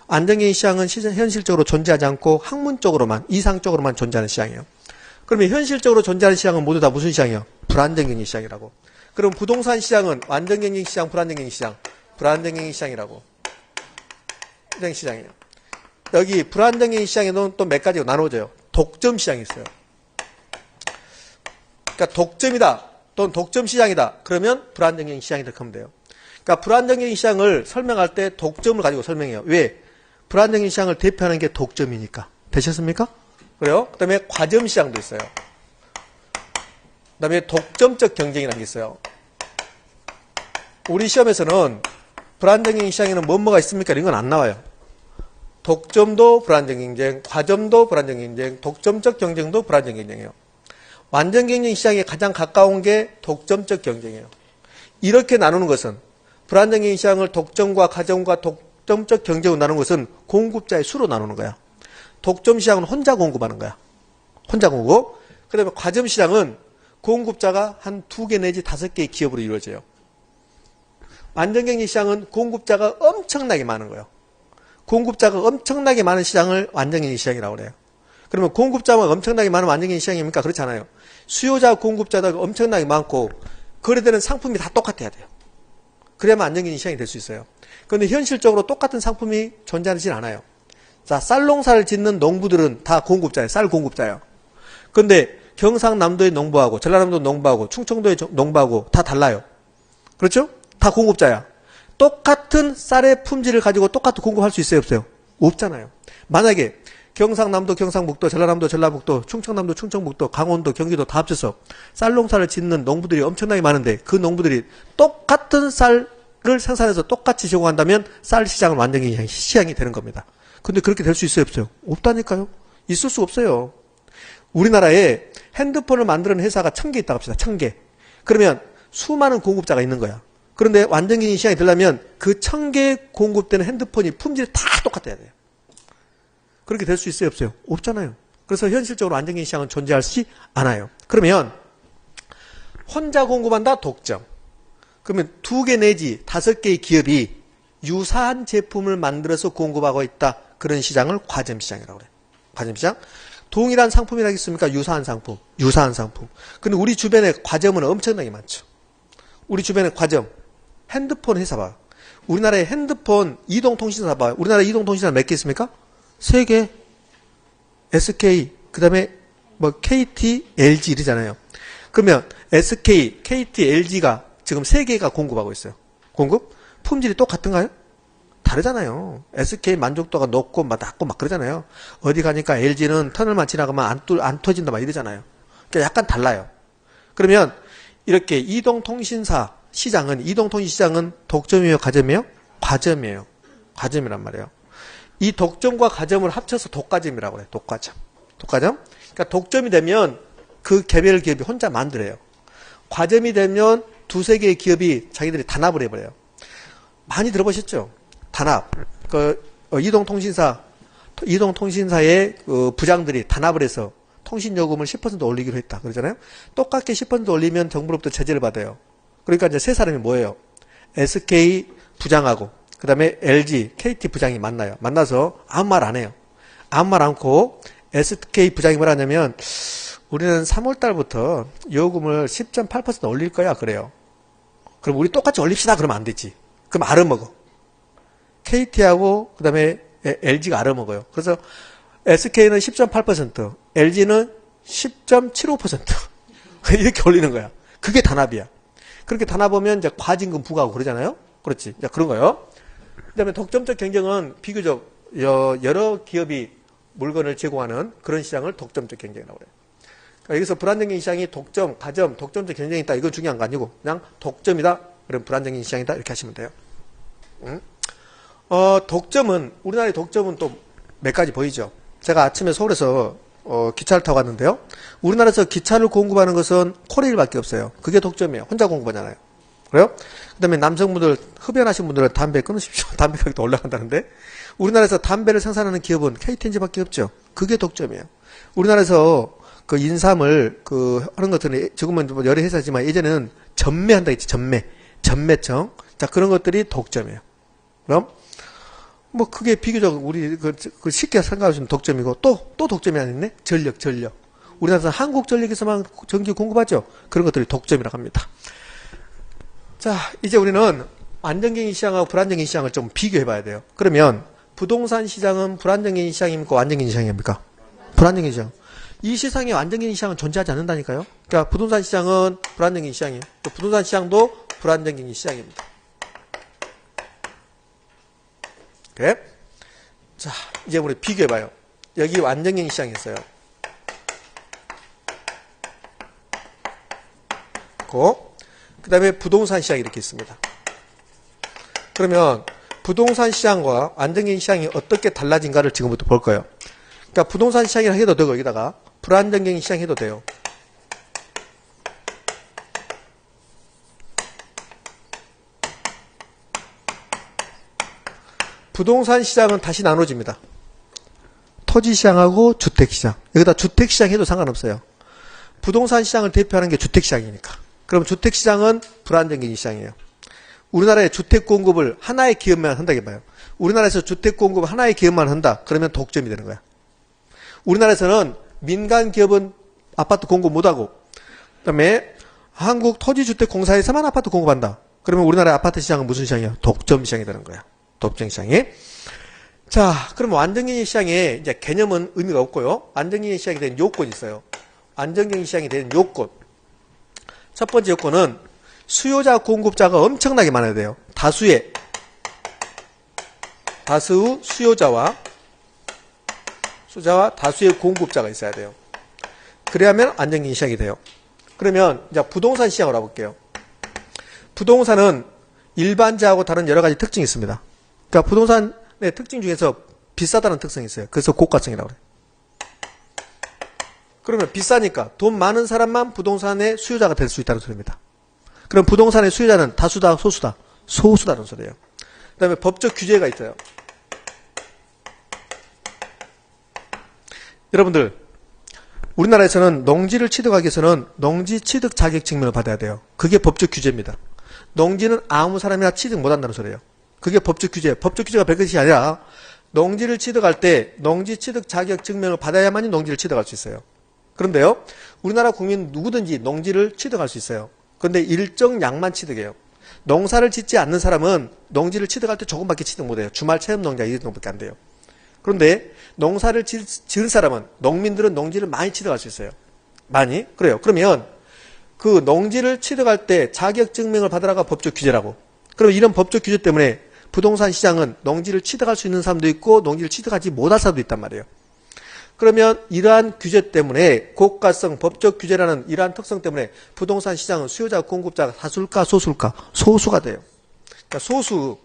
안정경쟁 시장은 현실적으로 존재하지 않고 학문적으로만, 이상적으로만 존재하는 시장이에요. 그러면 현실적으로 존재하는 시장은 모두 다 무슨 시장이에요? 불안정경쟁 시장이라고. 그럼 부동산 시장은 안정경쟁 시장, 불안정경쟁 시장, 불안정경쟁 시장이라고. 시장이에요. 여기 불안정경쟁 시장에는 또 몇 가지가 나눠져요. 독점 시장이 있어요. 그러니까 독점이다 또는 독점 시장이다. 그러면 불안정경쟁 시장이 될 하면 돼요. 그러니까 불안정경쟁 시장을 설명할 때 독점을 가지고 설명해요. 왜? 불안정경쟁 시장을 대표하는 게 독점이니까. 되셨습니까? 그래요? 그 다음에 과점 시장도 있어요. 그 다음에 독점적 경쟁이라는 게 있어요. 우리 시험에서는 불안정경쟁 시장에는 뭐가 있습니까? 이런 건 안 나와요. 독점도 불안정 경쟁, 과점도 불안정 경쟁, 독점적 경쟁도 불안정 경쟁이에요. 완전 경쟁 시장에 가장 가까운 게 독점적 경쟁이에요. 이렇게 나누는 것은 불안정 경쟁 시장을 독점과 과점과 독점적 경쟁으로 나누는 것은 공급자의 수로 나누는 거야. 독점 시장은 혼자 공급하는 거야. 혼자 공급. 그 다음에 과점 시장은 공급자가 한 2개 내지 5개의 기업으로 이루어져요. 완전 경쟁 시장은 공급자가 엄청나게 많은 거예요. 공급자가 엄청나게 많은 시장을 완전경쟁 시장이라고 그래요. 그러면 공급자만 엄청나게 많은 완전경쟁 시장입니까? 그렇지 않아요. 수요자, 공급자가 엄청나게 많고 거래되는 상품이 다 똑같아야 돼요. 그래야만 안정경쟁 시장이 될 수 있어요. 그런데 현실적으로 똑같은 상품이 존재하지 않아요. 자, 쌀 농사를 짓는 농부들은 다 공급자예요. 쌀 공급자예요. 그런데 경상남도의 농부하고 전라남도 농부하고 충청도의 농부하고 다 달라요. 그렇죠? 다 공급자야. 똑같은 쌀의 품질을 가지고 똑같이 공급할 수 있어요, 없어요? 없잖아요. 만약에 경상남도, 경상북도, 전라남도, 전라북도, 충청남도, 충청북도, 강원도, 경기도 다 합쳐서 쌀 농사를 짓는 농부들이 엄청나게 많은데 그 농부들이 똑같은 쌀을 생산해서 똑같이 제공한다면 쌀 시장은 완전히 시장이 되는 겁니다. 근데 그렇게 될 수 있어요, 없어요? 없다니까요. 있을 수 없어요. 우리나라에 핸드폰을 만드는 회사가 1000개 있다고 합시다. 1000개. 그러면 수많은 공급자가 있는 거야. 그런데 완전히 시장이 되려면 그 1000개 공급되는 핸드폰이 품질이 다 똑같아야 돼요. 그렇게 될 수 있어요, 없어요? 없잖아요. 그래서 현실적으로 안정적인 시장은 존재하지 않아요. 그러면 혼자 공급한다, 독점. 그러면 2개 내지 5개의 기업이 유사한 제품을 만들어서 공급하고 있다. 그런 시장을 과점시장이라고 그래요. 과점시장. 동일한 상품이라고 있습니까? 유사한 상품. 유사한 상품. 근데 우리 주변에 과점은 엄청나게 많죠. 우리 주변에 과점. 핸드폰 회사 봐. 우리나라의 핸드폰 이동통신사 봐. 우리나라 이동통신사 몇 개 있습니까? 3개. SK, 그 다음에 뭐 KT, LG 이러잖아요. 그러면 SK, KT, LG가 지금 3개가 공급하고 있어요. 공급? 품질이 똑같은가요? 다르잖아요. SK 만족도가 높고 막 낮고 막 그러잖아요. 어디 가니까 LG는 터널만 지나가면 안 터진다 막 이러잖아요. 그러니까 약간 달라요. 그러면 이렇게 이동통신사 시장은, 이동통신 시장은 독점이에요, 과점이에요? 과점이에요. 과점이란 말이에요. 이 독점과 과점을 합쳐서 독과점이라고 해요. 독과점. 독과점? 그러니까 독점이 되면 그 개별 기업이 혼자 만들어요. 과점이 되면 2-3개의 기업이 자기들이 단합을 해버려요. 많이 들어보셨죠? 단합. 이동통신사의 부장들이 단합을 해서 통신요금을 10% 올리기로 했다. 그러잖아요? 똑같게 10% 올리면 정부로부터 제재를 받아요. 그러니까 이제 세 사람이 뭐예요? SK 부장하고, 그 다음에 LG, KT 부장이 만나요. 만나서 아무 말 안 해요. 아무 말 않고 SK 부장이 뭐라 하냐면, 우리는 3월달부터 요금을 10.8% 올릴 거야. 그래요. 그럼 우리 똑같이 올립시다. 그러면 안 되지. 그럼 알아먹어. KT하고 그 다음에 LG가 알아먹어요. 그래서 SK는 10.8%, LG는 10.75% 이렇게 올리는 거야. 그게 단합이야. 그렇게 단합하면 이제 과징금 부과하고 그러잖아요. 그렇지. 이제 그런 거요. 그 다음에 독점적 경쟁은 비교적 여러 기업이 물건을 제공하는 그런 시장을 독점적 경쟁이라고 그래요. 그러니까 여기서 불안정적인 시장이 독점, 과점, 독점적 경쟁이 있다. 이건 중요한 거 아니고 그냥 독점이다. 그럼 불안정적인 시장이다. 이렇게 하시면 돼요. 독점은, 우리나라의 독점은 또 몇 가지 보이죠. 제가 아침에 서울에서 기차를 타고 갔는데요. 우리나라에서 기차를 공급하는 것은 코레일밖에 없어요. 그게 독점이에요. 혼자 공급하잖아요. 그래요? 그 다음에 남성분들, 흡연하신 분들은 담배 끊으십시오. 담배 가격이 또 올라간다는데. 우리나라에서 담배를 생산하는 기업은 KTNG밖에 없죠. 그게 독점이에요. 우리나라에서 그 인삼을 하는 것들은 지금은 뭐 여러 회사지만 예전에는 전매한다 했지. 전매청. 자, 그런 것들이 독점이에요. 그럼 뭐 그게 비교적 우리 쉽게 생각할 수 있는 독점이고 또 독점이 아니네. 전력. 우리나라에서 한국전력에서만 전기 공급하죠. 그런 것들이 독점이라고 합니다. 자, 이제 우리는 안정적인 시장하고 불안정적인 시장을 좀 비교해 봐야 돼요. 그러면 부동산 시장은 불안정적인 시장입니까? 안정적인 시장입니까? 불안정적인 시장. 이 세상에 안정적인 시장은 존재하지 않는다니까요. 그러니까 부동산 시장은 불안정적인 시장이에요. 또 부동산 시장도 불안정적인 시장입니다. 그래? 자, 이제 우리 비교해 봐요. 여기 안정적인 시장이 있어요. 그 다음에 부동산 시장이 이렇게 있습니다. 그러면 부동산 시장과 안정적인 시장이 어떻게 달라진가를 지금부터 볼 거예요. 그러니까 부동산 시장이라 해도 되고 여기다가 불안정적인 시장 해도 돼요. 부동산 시장은 다시 나눠집니다. 토지 시장하고 주택 시장. 여기다 주택 시장 해도 상관없어요. 부동산 시장을 대표하는 게 주택 시장이니까. 그럼 주택 시장은 불안정적인 시장이에요. 우리나라의 주택 공급을 하나의 기업만 한다고 봐요. 우리나라에서 주택 공급 하나의 기업만 한다. 그러면 독점이 되는 거야. 우리나라에서는 민간 기업은 아파트 공급 못하고 그다음에 한국토지주택공사에서만 아파트 공급한다. 그러면 우리나라의 아파트 시장은 무슨 시장이야? 독점 시장이 되는 거야. 독점 시장이. 자, 그럼 안정적인 시장에 이제 개념은 의미가 없고요. 안정적인 시장이 되는 요건이 있어요. 안정적인 시장이 되는 요건. 첫 번째 요건은 수요자 공급자가 엄청나게 많아야 돼요. 다수 수요자와 수요자와 다수의 공급자가 있어야 돼요. 그래야만 안정적인 시장이 돼요. 그러면 이제 부동산 시장으로 와볼게요. 부동산은 일반자하고 다른 여러 가지 특징이 있습니다. 그러니까 부동산의 특징 중에서 비싸다는 특성이 있어요. 그래서 고가성이라고 그래요. 그러면 비싸니까 돈 많은 사람만 부동산의 수요자가 될 수 있다는 소리입니다. 그럼 부동산의 수요자는 다수다, 소수다? 소수다는 소리예요. 그 다음에 법적 규제가 있어요. 여러분들, 우리나라에서는 농지를 취득하기 위해서는 농지 취득 자격 증명을 받아야 돼요. 그게 법적 규제입니다. 농지는 아무 사람이나 취득 못한다는 소리예요. 그게 법적 규제. 법적 규제가 별것이 아니라 농지를 취득할 때 농지 취득 자격 증명을 받아야만이 농지를 취득할 수 있어요. 그런데요, 우리나라 국민 누구든지 농지를 취득할 수 있어요. 그런데 일정 양만 취득해요. 농사를 짓지 않는 사람은 농지를 취득할 때 조금밖에 취득 못해요. 주말 체험 농장 이 정도밖에 안 돼요. 그런데 농사를 지은 사람은, 농민들은 농지를 많이 취득할 수 있어요. 많이? 그래요. 그러면 그 농지를 취득할 때 자격 증명을 받으라가 법적 규제라고. 그럼 이런 법적 규제 때문에 부동산 시장은 농지를 취득할 수 있는 사람도 있고 농지를 취득하지 못할 사람도 있단 말이에요. 그러면 이러한 규제 때문에 고가성 법적 규제라는 이러한 특성 때문에 부동산 시장은 수요자 공급자가 다수일까 소수일까? 소수가 돼요. 그러니까 소수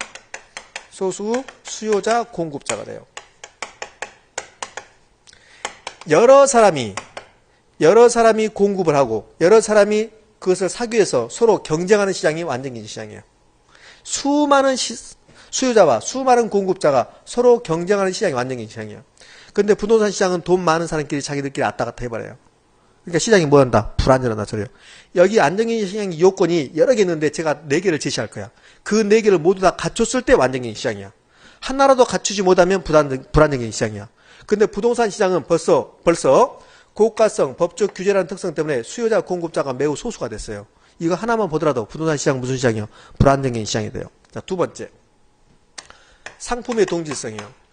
수요자 공급자가 돼요. 여러 사람이 공급을 하고 여러 사람이 그것을 사기 위해서 서로 경쟁하는 시장이 완전긴 시장이에요. 수많은 수요자와 수많은 공급자가 서로 경쟁하는 시장이 완전긴 시장이에요. 근데 부동산 시장은 돈 많은 사람끼리 자기들끼리 왔다 갔다 해버려요. 그러니까 시장이 뭐 한다? 불안전하다 소리예요. 여기 안정적인 시장의 요건이 여러 개 있는데 제가 4개를 제시할 거야. 그 4개를 모두 다 갖췄을 때 완전적인 시장이야. 하나라도 갖추지 못하면 불안정적인 시장이야. 근데 부동산 시장은 벌써 고가성 법적 규제라는 특성 때문에 수요자 공급자가 매우 소수가 됐어요. 이거 하나만 보더라도 부동산 시장 무슨 시장이요? 불안정적인 시장이 돼요. 자, 두 번째. 상품의 동질성이에요.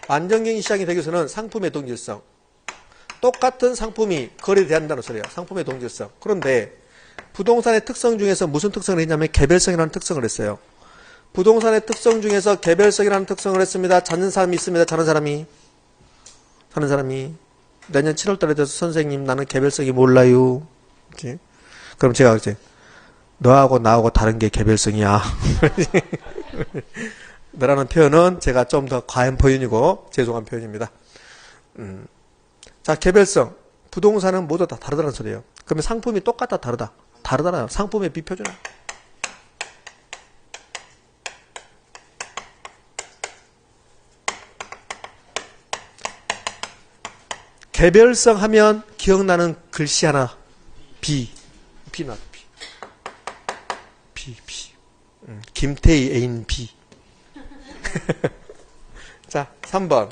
안정적인 시장이 되기 위해서는 상품의 동질성. 똑같은 상품이 거래된다는 소리예요. 상품의 동질성. 그런데 부동산의 특성 중에서 무슨 특성을 했냐면 개별성이라는 특성을 했어요. 부동산의 특성 중에서 개별성이라는 특성을 했습니다. 찾는 사람이 있습니다. 찾는 사람이. 내년 7월 달에 돼서 선생님 나는 개별성이 몰라요. 이렇게. 그럼 제가 이제 너하고 나하고 다른 게 개별성이야. 너라는 표현은 제가 좀 더 과한 표현이고 죄송한 표현입니다. 자, 개별성. 부동산은 모두 다 다르다는 소리예요. 그러면 상품이 똑같다 다르다. 다르잖아요. 상품의 비표준. 개별성 하면 기억나는 글씨 하나. B. 김태희 애인 B. 자, 3번.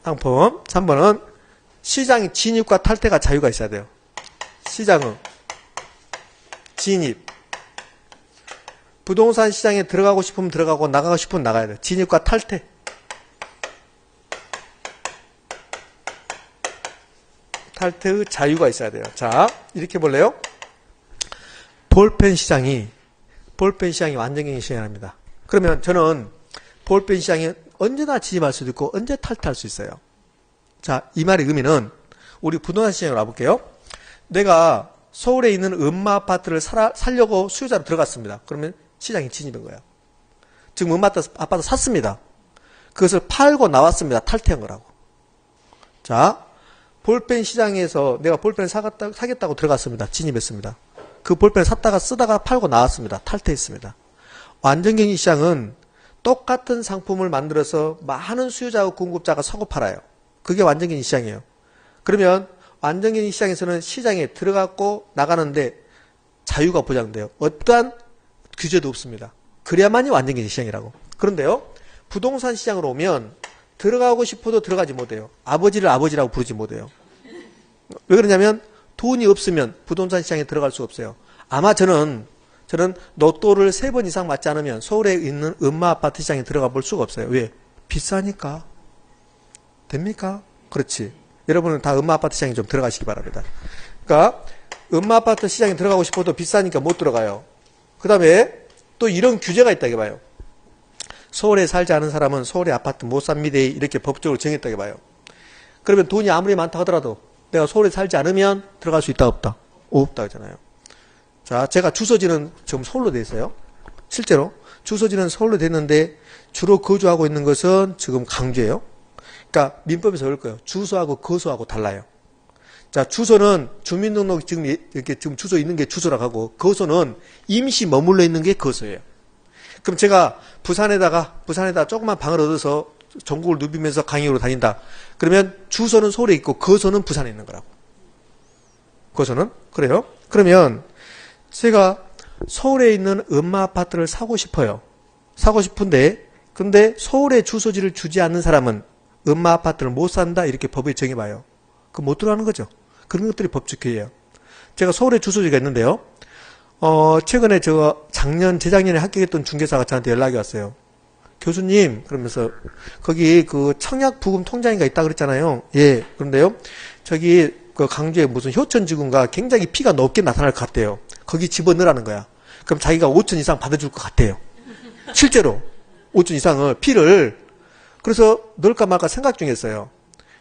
상품. 3번은 시장의 진입과 탈퇴가 자유가 있어야 돼요. 시장은 진입. 부동산 시장에 들어가고 싶으면 들어가고 나가고 싶으면 나가야 돼요. 진입과 탈퇴. 탈퇴의 자유가 있어야 돼요. 자, 이렇게 볼래요? 볼펜 시장이 완전히 시행합니다. 그러면 저는 볼펜 시장에 언제나 진입할 수도 있고 언제 탈퇴할 수 있어요. 자, 이 말의 의미는 우리 부동산 시장으로 와볼게요. 내가 서울에 있는 음마 아파트를 살려고 수요자로 들어갔습니다. 그러면 시장이 진입인 거예요. 지금 음마 아파트 샀습니다. 그것을 팔고 나왔습니다. 탈퇴한 거라고. 자, 볼펜 시장에서 내가 볼펜을 사겠다고 들어갔습니다. 진입했습니다. 그 볼펜을 샀다가 쓰다가 팔고 나왔습니다. 탈퇴했습니다. 완전경기 시장은 똑같은 상품을 만들어서 많은 수요자와 공급자가 사고 팔아요. 그게 완전경기 시장이에요. 그러면 완전경기 시장에서는 시장에 들어갔고 나가는데 자유가 보장돼요. 어떠한 규제도 없습니다. 그래야만이 완전경기 시장이라고. 그런데요, 부동산 시장으로 오면 들어가고 싶어도 들어가지 못해요. 아버지를 아버지라고 부르지 못해요. 왜 그러냐면 돈이 없으면 부동산 시장에 들어갈 수 없어요. 아마 저는 로또를 3번 이상 맞지 않으면 서울에 있는 음마 아파트 시장에 들어가 볼 수가 없어요. 왜? 비싸니까. 됩니까? 그렇지. 여러분은 다 음마 아파트 시장에 좀 들어가시기 바랍니다. 그러니까 음마 아파트 시장에 들어가고 싶어도 비싸니까 못 들어가요. 그 다음에 또 이런 규제가 있다 이게 봐요. 서울에 살지 않은 사람은 서울에 아파트 못 삽니다. 이렇게 법적으로 정했다고 봐요. 그러면 돈이 아무리 많다 하더라도 내가 서울에 살지 않으면 들어갈 수 있다 없다? 없다 하잖아요. 자, 제가 주소지는 지금 서울로 돼 있어요. 실제로 주소지는 서울로 돼 있는데 주로 거주하고 있는 것은 지금 강주예요. 그러니까 민법에서 그럴 거예요. 주소하고 거소하고 달라요. 자, 주소는 주민등록 지금 이렇게 지금 주소 있는 게 주소라고 하고, 거소는 임시 머물러 있는 게 거소예요. 그럼 제가 부산에다 조그만 방을 얻어서 전국을 누비면서 강의로 다닌다. 그러면 주소는 서울에 있고 거소는 부산에 있는 거라고. 거소는 그래요. 그러면 제가 서울에 있는 엄마 아파트를 사고 싶어요. 사고 싶은데 근데 서울에 주소지를 주지 않는 사람은 엄마 아파트를 못 산다 이렇게 법에 정해봐요. 그럼 못 들어가는 거죠. 그런 것들이 법적 기회예요. 제가 서울에 주소지가 있는데요. 최근에 재작년에 합격했던 중개사가 저한테 연락이 왔어요. 교수님, 그러면서, 거기 그 청약부금 통장인가 있다 그랬잖아요. 예, 그런데요. 저기, 그 강주에 무슨 효천지구인가 굉장히 피가 높게 나타날 것 같대요. 거기 집어넣으라는 거야. 그럼 자기가 5천 이상 받아줄 것 같아요. 실제로. 5천 이상을, 피를. 그래서 넣을까 말까 생각 중이었어요.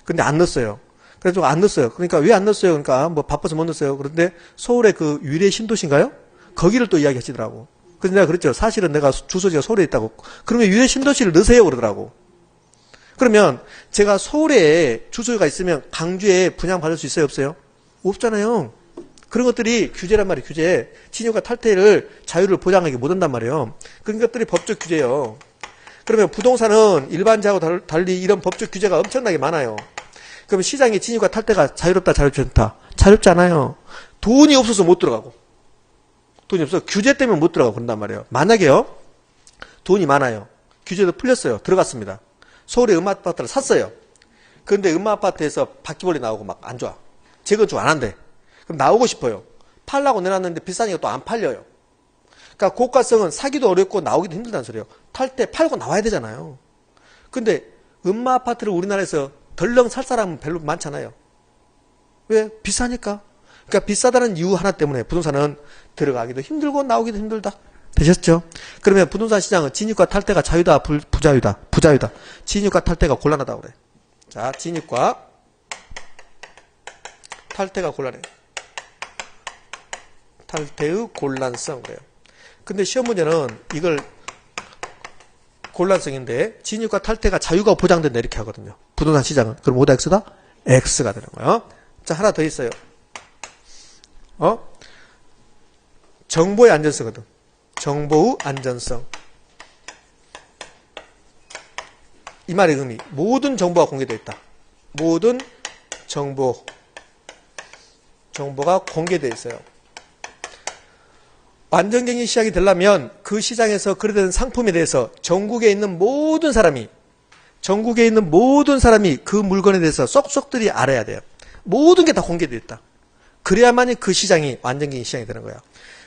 근데 안 넣었어요. 그래서 안 넣었어요. 그러니까 왜 안 넣었어요? 그러니까 뭐 바빠서 못 넣었어요. 그런데 서울에 그 유래 신도시인가요? 거기를 또 이야기 하시더라고. 그래서 내가 그랬죠. 사실은 내가 주소지가 서울에 있다고. 그러면 유래 신도시를 넣으세요. 그러더라고. 그러면 제가 서울에 주소가 있으면 강주에 분양받을 수 있어요? 없어요? 없잖아요. 그런 것들이 규제란 말이에요. 규제. 친유가 탈퇴를 자유를 보장하기 못한단 말이에요. 그런 것들이 법적 규제예요. 그러면 부동산은 일반자하고 달리 이런 법적 규제가 엄청나게 많아요. 그러면 시장의 진입과 탈퇴가 자유롭다, 자유롭지 않다? 자유롭지 않아요. 돈이 없어서 못 들어가고. 돈이 없어서 규제 때문에 못 들어가고 그런단 말이에요. 만약에요, 돈이 많아요. 규제도 풀렸어요. 들어갔습니다. 서울에 엄마 아파트를 샀어요. 그런데 엄마 아파트에서 바퀴벌레 나오고 막 안 좋아. 재건축 안 한대. 그럼 나오고 싶어요. 팔라고 내놨는데 비싸니까 또 안 팔려요. 그러니까 고가성은 사기도 어렵고 나오기도 힘들다는 소리예요. 탈 때 팔고 나와야 되잖아요. 근데 엄마 아파트를 우리나라에서 덜렁 살 사람은 별로 많잖아요. 왜? 비싸니까. 그러니까 비싸다는 이유 하나 때문에 부동산은 들어가기도 힘들고 나오기도 힘들다. 되셨죠? 그러면 부동산 시장은 진입과 탈퇴가 자유다, 부자유다? 부자유다. 진입과 탈퇴가 곤란하다고 그래. 자, 진입과 탈퇴가 곤란해. 탈퇴의 곤란성 그래요. 근데 시험 문제는 이걸 곤란성인데 진입과 탈퇴가 자유가 보장된다 이렇게 하거든요. 부동산 시장은. 그럼 뭐다 X다? X가 되는 거예요. 자, 하나 더 있어요. 정보의 안전성이거든. 정보의 안전성. 이 말의 의미. 모든 정보가 공개되어 있다. 모든 정보가 공개되어 있어요. 완전경쟁 시장이 되려면 그 시장에서 거래되는 상품에 대해서 전국에 있는 모든 사람이 그 물건에 대해서 쏙쏙들이 알아야 돼요. 모든 게 다 공개되어 있다. 그래야만이 그 시장이 완전경쟁 시장이 되는 거야.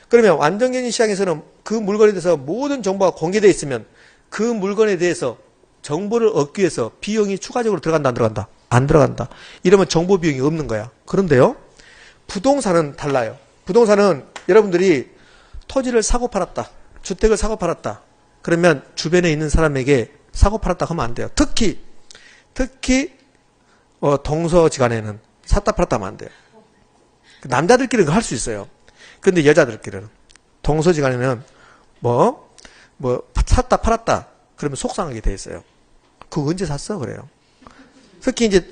그러면 완전경쟁 시장에서는 그 물건에 대해서 모든 정보가 공개되어 있으면 그 물건에 대해서 정보를 얻기 위해서 비용이 추가적으로 들어간다, 안 들어간다? 안 들어간다. 이러면 정보 비용이 없는 거야. 그런데요, 부동산은 달라요. 부동산은 여러분들이 토지를 사고 팔았다. 주택을 사고 팔았다. 그러면 주변에 있는 사람에게 사고 팔았다 하면 안 돼요. 특히 동서지간에는 샀다 팔았다 하면 안 돼요. 남자들끼리는 할 수 있어요. 근데 여자들끼리는 동서지간에는 샀다 팔았다 그러면 속상하게 돼 있어요. 그거 언제 샀어? 그래요. 특히 이제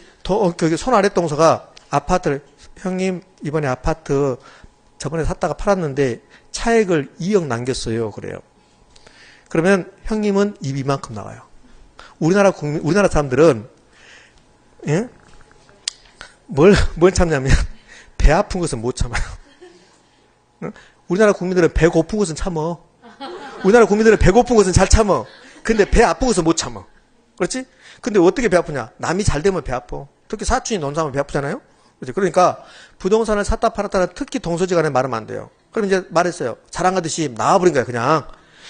손 아래 동서가 아파트를 형님 이번에 아파트 저번에 샀다가 팔았는데 차액을 2억 남겼어요. 그래요. 그러면 형님은 입이 이만큼 나와요. 우리나라 사람들은 예? 뭘 참냐면 배 아픈 것은 못 참아요. 우리나라 국민들은 배 고픈 것은 참어. 우리나라 국민들은 배 고픈 것은 잘 참어. 근데 배 아픈 것은 못 참어. 그렇지? 근데 어떻게 배 아프냐? 남이 잘 되면 배 아파. 특히 사촌이 논사하면 배 아프잖아요? 그렇지? 그러니까 부동산을 샀다 팔았다는 특히 동서지간에 말하면 안 돼요. 그럼 이제 말했어요. 자랑하듯이 나와버린 거야, 그냥.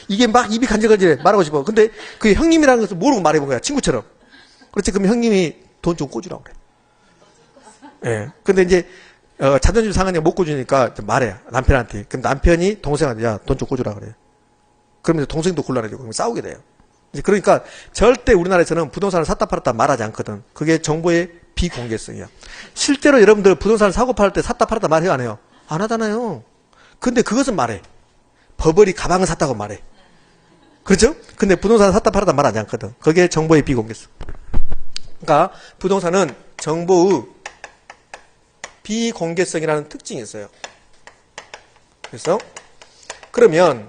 이게 막 입이 간질간질해. 말하고 싶어. 근데 그 형님이라는 것을 모르고 말해본 거야, 친구처럼. 그렇지? 그럼 형님이 돈 좀 꿔주라고 그래. 예. 근데 이제, 자존심 상하니까 못 꿔주니까 말해. 남편한테. 그럼 남편이 동생한테, 야, 돈 좀 꿔주라 그래. 그러면 동생도 곤란해지고, 그럼 싸우게 돼요. 그러니까 절대 우리나라에서는 부동산을 샀다 팔았다 말하지 않거든. 그게 정보의 비공개성이야. 실제로 여러분들 부동산을 사고 팔 때 샀다 팔았다 말해요, 안 해요? 안 하잖아요. 근데 그것은 말해. 버버리 가방을 샀다고 말해. 그렇죠? 근데 부동산을 샀다 팔았다 말하지 않거든. 그게 정보의 비공개성. 그러니까 부동산은 정보의 비공개성이라는 특징이 있어요. 그래서 그러면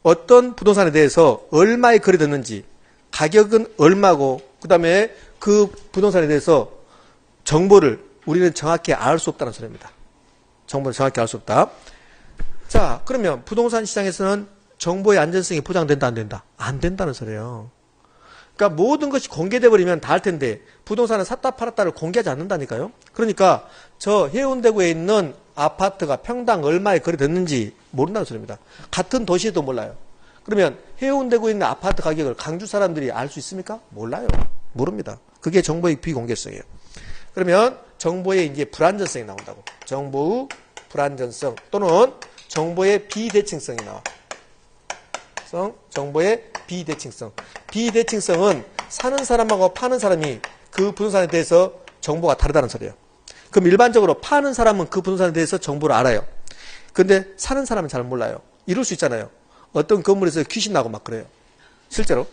어떤 부동산에 대해서 얼마에 거래됐는지, 가격은 얼마고, 그 다음에 그 부동산에 대해서 정보를 우리는 정확히 알 수 없다는 소리입니다. 정보를 정확히 알 수 없다. 자, 그러면 부동산 시장에서는 정보의 안전성이 보장된다, 안 된다? 안 된다는 소리예요. 그러니까 모든 것이 공개돼 버리면 다 할 텐데 부동산은 샀다 팔았다를 공개하지 않는다니까요. 그러니까 저 해운대구에 있는 아파트가 평당 얼마에 거래됐는지 모른다는 소리입니다. 같은 도시에도 몰라요. 그러면 해운대구에 있는 아파트 가격을 강주 사람들이 알 수 있습니까? 몰라요. 모릅니다. 그게 정보의 비공개성이에요. 그러면 정보의 이제 불안전성이 나온다고. 정보의 불안전성 또는 정보의 비대칭성이 나와. 정보의 비대칭성. 비대칭성은 사는 사람하고 파는 사람이 그 부동산에 대해서 정보가 다르다는 소리예요. 그럼 일반적으로 파는 사람은 그 부동산에 대해서 정보를 알아요. 근데 사는 사람은 잘 몰라요. 이럴 수 있잖아요. 어떤 건물에서 귀신 나고 막 그래요. 실제로.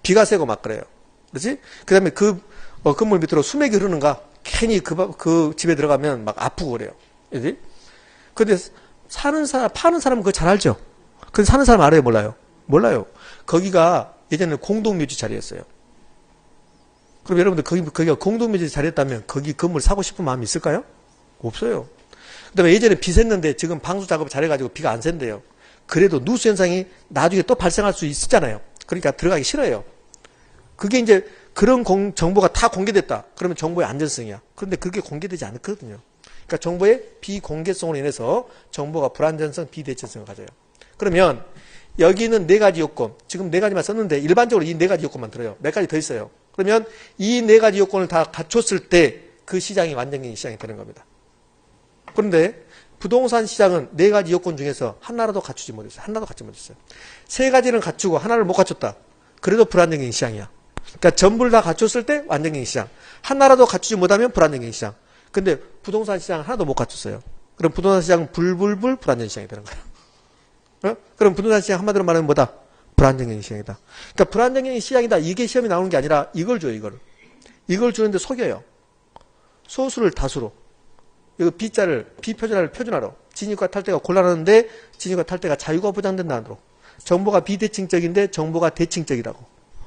비가 새고 막 그래요. 그렇지? 그 다음에 그 건물 밑으로 수맥이 흐르는가? 괜히 그 집에 들어가면 막 아프고 그래요. 그렇지? 근데 파는 사람은 그거 잘 알죠? 근데 사는 사람 알아요? 몰라요? 몰라요. 거기가 예전에 공동묘지 자리였어요. 그럼 여러분들 거기가 공동묘지 자리였다면 거기 건물 사고 싶은 마음이 있을까요? 없어요. 그 다음에 예전에 비 샜는데 지금 방수 작업 잘해가지고 비가 안 샌대요. 그래도 누수 현상이 나중에 또 발생할 수 있잖아요. 그러니까 들어가기 싫어요. 그게 이제 그런 정보가 다 공개됐다. 그러면 정보의 안전성이야. 그런데 그게 공개되지 않거든요. 그러니까 정보의 비공개성으로 인해서 정보가 불안전성, 비대칭성을 가져요. 그러면 여기는 네 가지 요건, 지금 네 가지만 썼는데 일반적으로 이 네 가지 요건만 들어요. 몇 가지 더 있어요. 그러면 이 네 가지 요건을 다 갖췄을 때 그 시장이 완전히 시장이 되는 겁니다. 그런데 부동산 시장은 네 가지 요건 중에서 하나라도 갖추지 못했어요. 하나도 갖추지 못했어요. 세 가지는 갖추고 하나를 못 갖췄다. 그래도 불안정인 시장이야. 그러니까 전부를 다 갖췄을 때 완전인 시장. 하나라도 갖추지 못하면 불안정인 시장. 근데 부동산 시장은 하나도 못 갖췄어요. 그럼 부동산 시장은 불불불 불안정인 시장이 되는 거예요. 그럼 부동산 시장 한마디로 말하면 뭐다? 불안정인 시장이다. 그러니까 불안정인 시장이다. 이게 시험이 나오는 게 아니라 이걸 줘요. 이걸 주는데 속여요. 소수를 다수로. 이거 비표준화를 표준화로. 진입과 탈퇴가 곤란한데 진입과 탈퇴가 자유가 보장된다는. 정보가 비대칭적인데 정보가 대칭적이라고.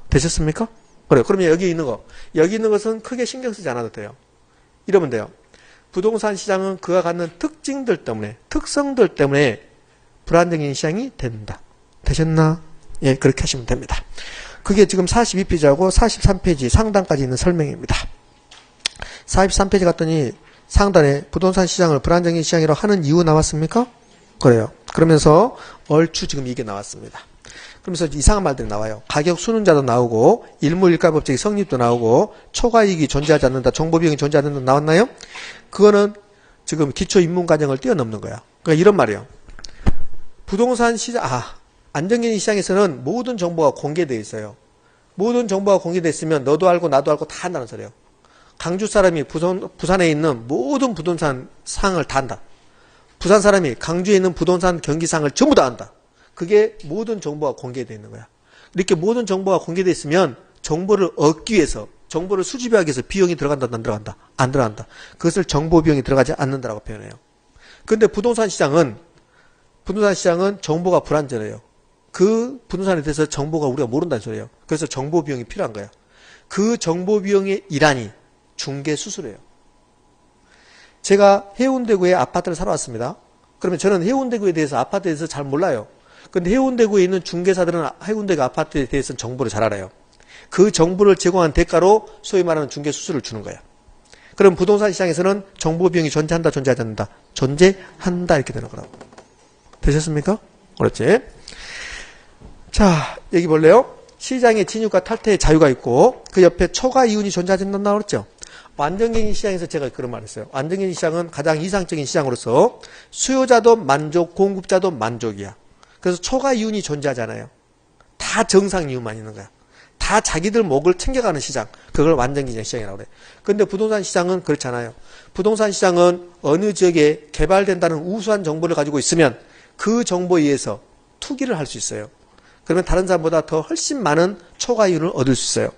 되셨습니까? 그래요. 그러면 여기 있는 것은 크게 신경 쓰지 않아도 돼요. 이러면 돼요. 부동산 시장은 그가 갖는 특징들 때문에, 특성들 때문에 불안정인 시장이 된다. 되셨나? 예, 그렇게 하시면 됩니다. 그게 지금 42페이지하고 43페이지 상단까지 있는 설명입니다. 43페이지 갔더니 상단에 부동산 시장을 불안정인 시장이라고 하는 이유 나왔습니까? 그래요. 그러면서 얼추 지금 이게 나왔습니다. 그러면서 이상한 말들이 나와요. 가격 순환자도 나오고 일무일가법칙의 성립도 나오고 초과이익이 존재하지 않는다. 정보비용이 존재하지 않는다. 나왔나요? 그거는 지금 기초입문과정을 뛰어넘는 거야. 그러니까 이런 말이에요. 부동산 시장, 안정적인 시장에서는 모든 정보가 공개되어 있어요. 모든 정보가 공개되어 있으면 너도 알고 나도 알고 다 한다는 소리예요. 강주 사람이 부산에 있는 모든 부동산 상을 다 한다. 부산 사람이 강주에 있는 부동산 경기상을 전부 다 한다. 그게 모든 정보가 공개되어 있는 거야. 이렇게 모든 정보가 공개되어 있으면 정보를 얻기 위해서, 정보를 수집하기 위해서 비용이 들어간다, 안 들어간다? 안 들어간다. 그것을 정보 비용이 들어가지 않는다라고 표현해요. 그런데 부동산 시장은 정보가 불안전해요. 그 부동산에 대해서 정보가 우리가 모른다는 소리예요. 그래서 정보 비용이 필요한 거야. 그 정보 비용의 일환이 중개 수수료예요. 제가 해운대구에 아파트를 사러 왔습니다. 그러면 저는 해운대구에 대해서 아파트에 대해서 잘 몰라요. 근데 해운대구에 있는 중개사들은 해운대구 아파트에 대해서는 정보를 잘 알아요. 그 정보를 제공한 대가로 소위 말하는 중개 수수료를 주는 거야. 그럼 부동산 시장에서는 정보 비용이 존재한다, 존재하지 않는다? 존재한다 이렇게 되는 거라고. 되셨습니까? 그렇지? 자, 여기 볼래요? 시장의 진입과 탈퇴의 자유가 있고 그 옆에 초과 이윤이 존재하지 않는다고 그랬죠? 안정적인 시장에서 제가 그런 말을 했어요. 안정적인 시장은 가장 이상적인 시장으로서 수요자도 만족, 공급자도 만족이야. 그래서 초과 이윤이 존재하잖아요. 다 정상 이윤만 있는 거야. 다 자기들 목을 챙겨가는 시장. 그걸 완전경쟁 시장이라고 그래요. 그런데 부동산 시장은 그렇지 않아요. 부동산 시장은 어느 지역에 개발된다는 우수한 정보를 가지고 있으면 그 정보에 의해서 투기를 할 수 있어요. 그러면 다른 사람보다 더 훨씬 많은 초과 이윤을 얻을 수 있어요.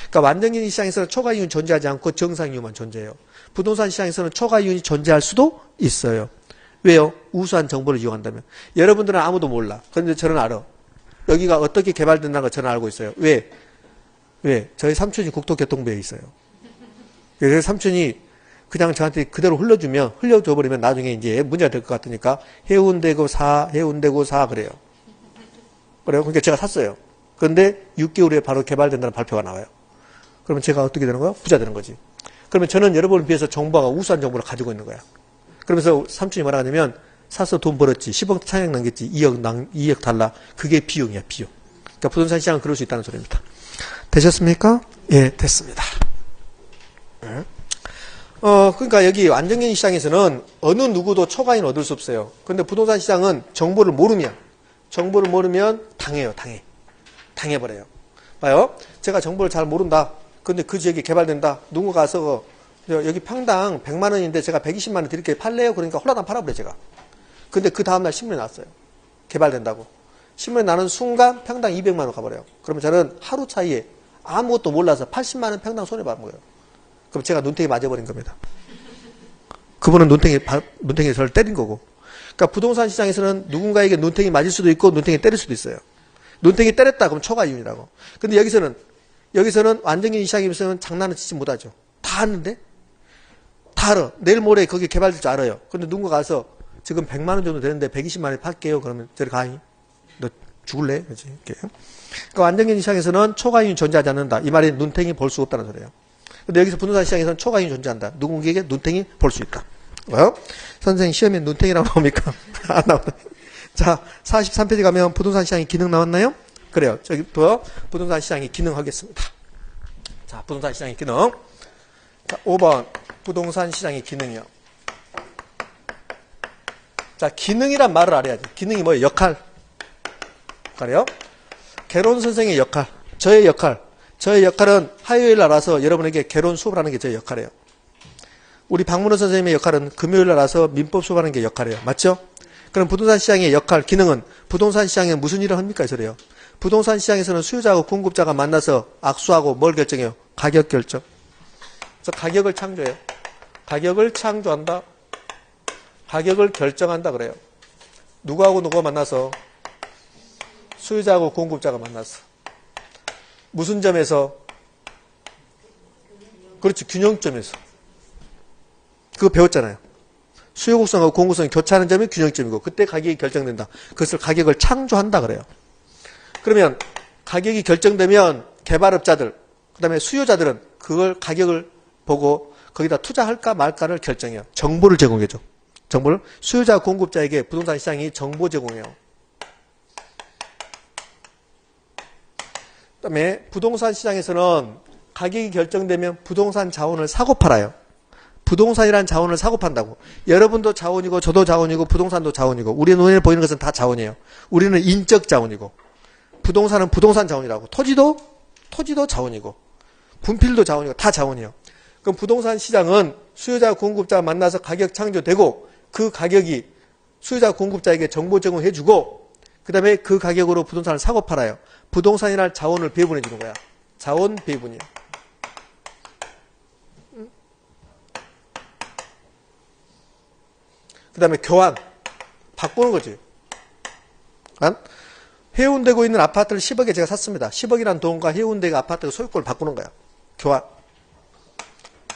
그러니까 완전경쟁 시장에서는 초과 이윤이 존재하지 않고 정상 이윤만 존재해요. 부동산 시장에서는 초과 이윤이 존재할 수도 있어요. 왜요? 우수한 정보를 이용한다면. 여러분들은 아무도 몰라. 그런데 저는 알아. 여기가 어떻게 개발된다는 걸 저는 알고 있어요. 왜? 저희 삼촌이 국토교통부에 있어요. 그래서 삼촌이 그냥 저한테 그대로 흘려줘 버리면 나중에 이제 문제가 될 것 같으니까 해운대구 4 그래요. 그러니까 제가 샀어요. 그런데 6개월 후에 바로 개발된다는 발표가 나와요. 그러면 제가 어떻게 되는 거야? 부자 되는 거지. 그러면 저는 여러분을 비해서 정보가 우수한 정보를 가지고 있는 거야. 그러면서 삼촌이 뭐라 하냐면 사서 돈 벌었지. 10억 차익 남겼지. 2억 달라. 그게 비용이야, 비용. 그러니까 부동산 시장은 그럴 수 있다는 소리입니다. 되셨습니까? 예, 됐습니다. 그러니까 여기 완전경쟁 시장에서는 어느 누구도 초과이익을 얻을 수 없어요. 근데 부동산 시장은 정보를 모르면 당해버려요. 봐요. 제가 정보를 잘 모른다. 근데 그 지역이 개발된다. 누군가 가서 여기 평당 100만 원인데 제가 120만 원 드릴게요. 팔래요? 그러니까 홀라당 팔아버려요, 제가. 근데 그 다음날 신문에 났어요. 개발된다고. 신문에 나는 순간 평당 200만 원 가버려요. 그러면 저는 하루 차이에 아무것도 몰라서 80만 원 평당 손해받은 거예요. 그럼 제가 눈탱이 맞아버린 겁니다. 그분은 눈탱이에 저를 때린 거고. 그러니까 부동산 시장에서는 누군가에게 눈탱이 맞을 수도 있고 눈탱이 때릴 수도 있어요. 눈탱이 때렸다 그러면 초과 이윤이라고. 근데 여기서는 완전경쟁 시장에서는 장난을 치지 못하죠. 다 아는데? 다 알아. 내일 모레 거기 개발될 줄 알아요. 근데 누군가 가서 지금 100만 원 정도 되는데 120만 원에 팔게요. 그러면 저리 가잉. 너 죽을래? 그렇지. 그러니까 완전경쟁 시장에서는 초과 이윤이 존재하지 않는다. 이 말이 눈탱이 볼 수 없다는 소리예요. 근데 여기서 부동산 시장에서는 초과 이윤이 존재한다. 누군가에게 눈탱이 볼 수 있다. 선생님 시험에 눈탱이라고 나옵니까? 안 나오네. 자, 43페이지 가면 부동산 시장의 기능 나왔나요? 그래요. 저기부터 부동산 시장의 기능 하겠습니다. 자, 부동산 시장의 기능. 자, 5번 부동산 시장의 기능이요. 자, 기능이란 말을 알아야지. 기능이 뭐예요? 역할. 그래요? 개론 선생의 역할. 저의 역할은 화요일 날 와서 여러분에게 개론 수업을 하는 게 저의 역할이에요. 우리 박문호 선생님의 역할은 금요일 날 와서 민법 수업하는 게 역할이에요. 맞죠? 그럼 부동산 시장의 역할, 기능은 부동산 시장에 무슨 일을 합니까? 저래요. 부동산 시장에서는 수요자하고 공급자가 만나서 악수하고 뭘 결정해요? 가격 결정. 그래서 가격을 창조해요. 가격을 창조한다. 가격을 결정한다 그래요. 누구하고 누가 만나서? 수요자하고 공급자가 만나서. 무슨 점에서? 그렇지, 균형점에서. 그거 배웠잖아요. 수요 곡선하고 공급선이 교차하는 점이 균형점이고 그때 가격이 결정된다. 그것을 가격을 창조한다 그래요. 그러면 가격이 결정되면 개발업자들, 그 다음에 수요자들은 그걸 가격을 보고 거기다 투자할까 말까를 결정해요. 정보를 제공해줘. 정보를 수요자 공급자에게 부동산 시장이 정보 제공해요. 그 다음에 부동산 시장에서는 가격이 결정되면 부동산 자원을 사고 팔아요. 부동산이란 자원을 사고 판다고. 여러분도 자원이고 저도 자원이고 부동산도 자원이고 우리 눈에 보이는 것은 다 자원이에요. 우리는 인적 자원이고 부동산은 부동산 자원이라고. 토지도 자원이고 분필도 자원이고 다 자원이에요. 그럼 부동산 시장은 수요자 공급자가 만나서 가격 창조되고 그 가격이 수요자 공급자에게 정보 제공해주고 그 다음에 그 가격으로 부동산을 사고 팔아요. 부동산이란 자원을 배분해 주는 거야. 자원 배분이에요. 그 다음에 교환. 바꾸는 거지. 해운대구에 있는 아파트를 10억에 제가 샀습니다. 10억이란 돈과 해운대구 아파트 소유권을 바꾸는 거야. 교환.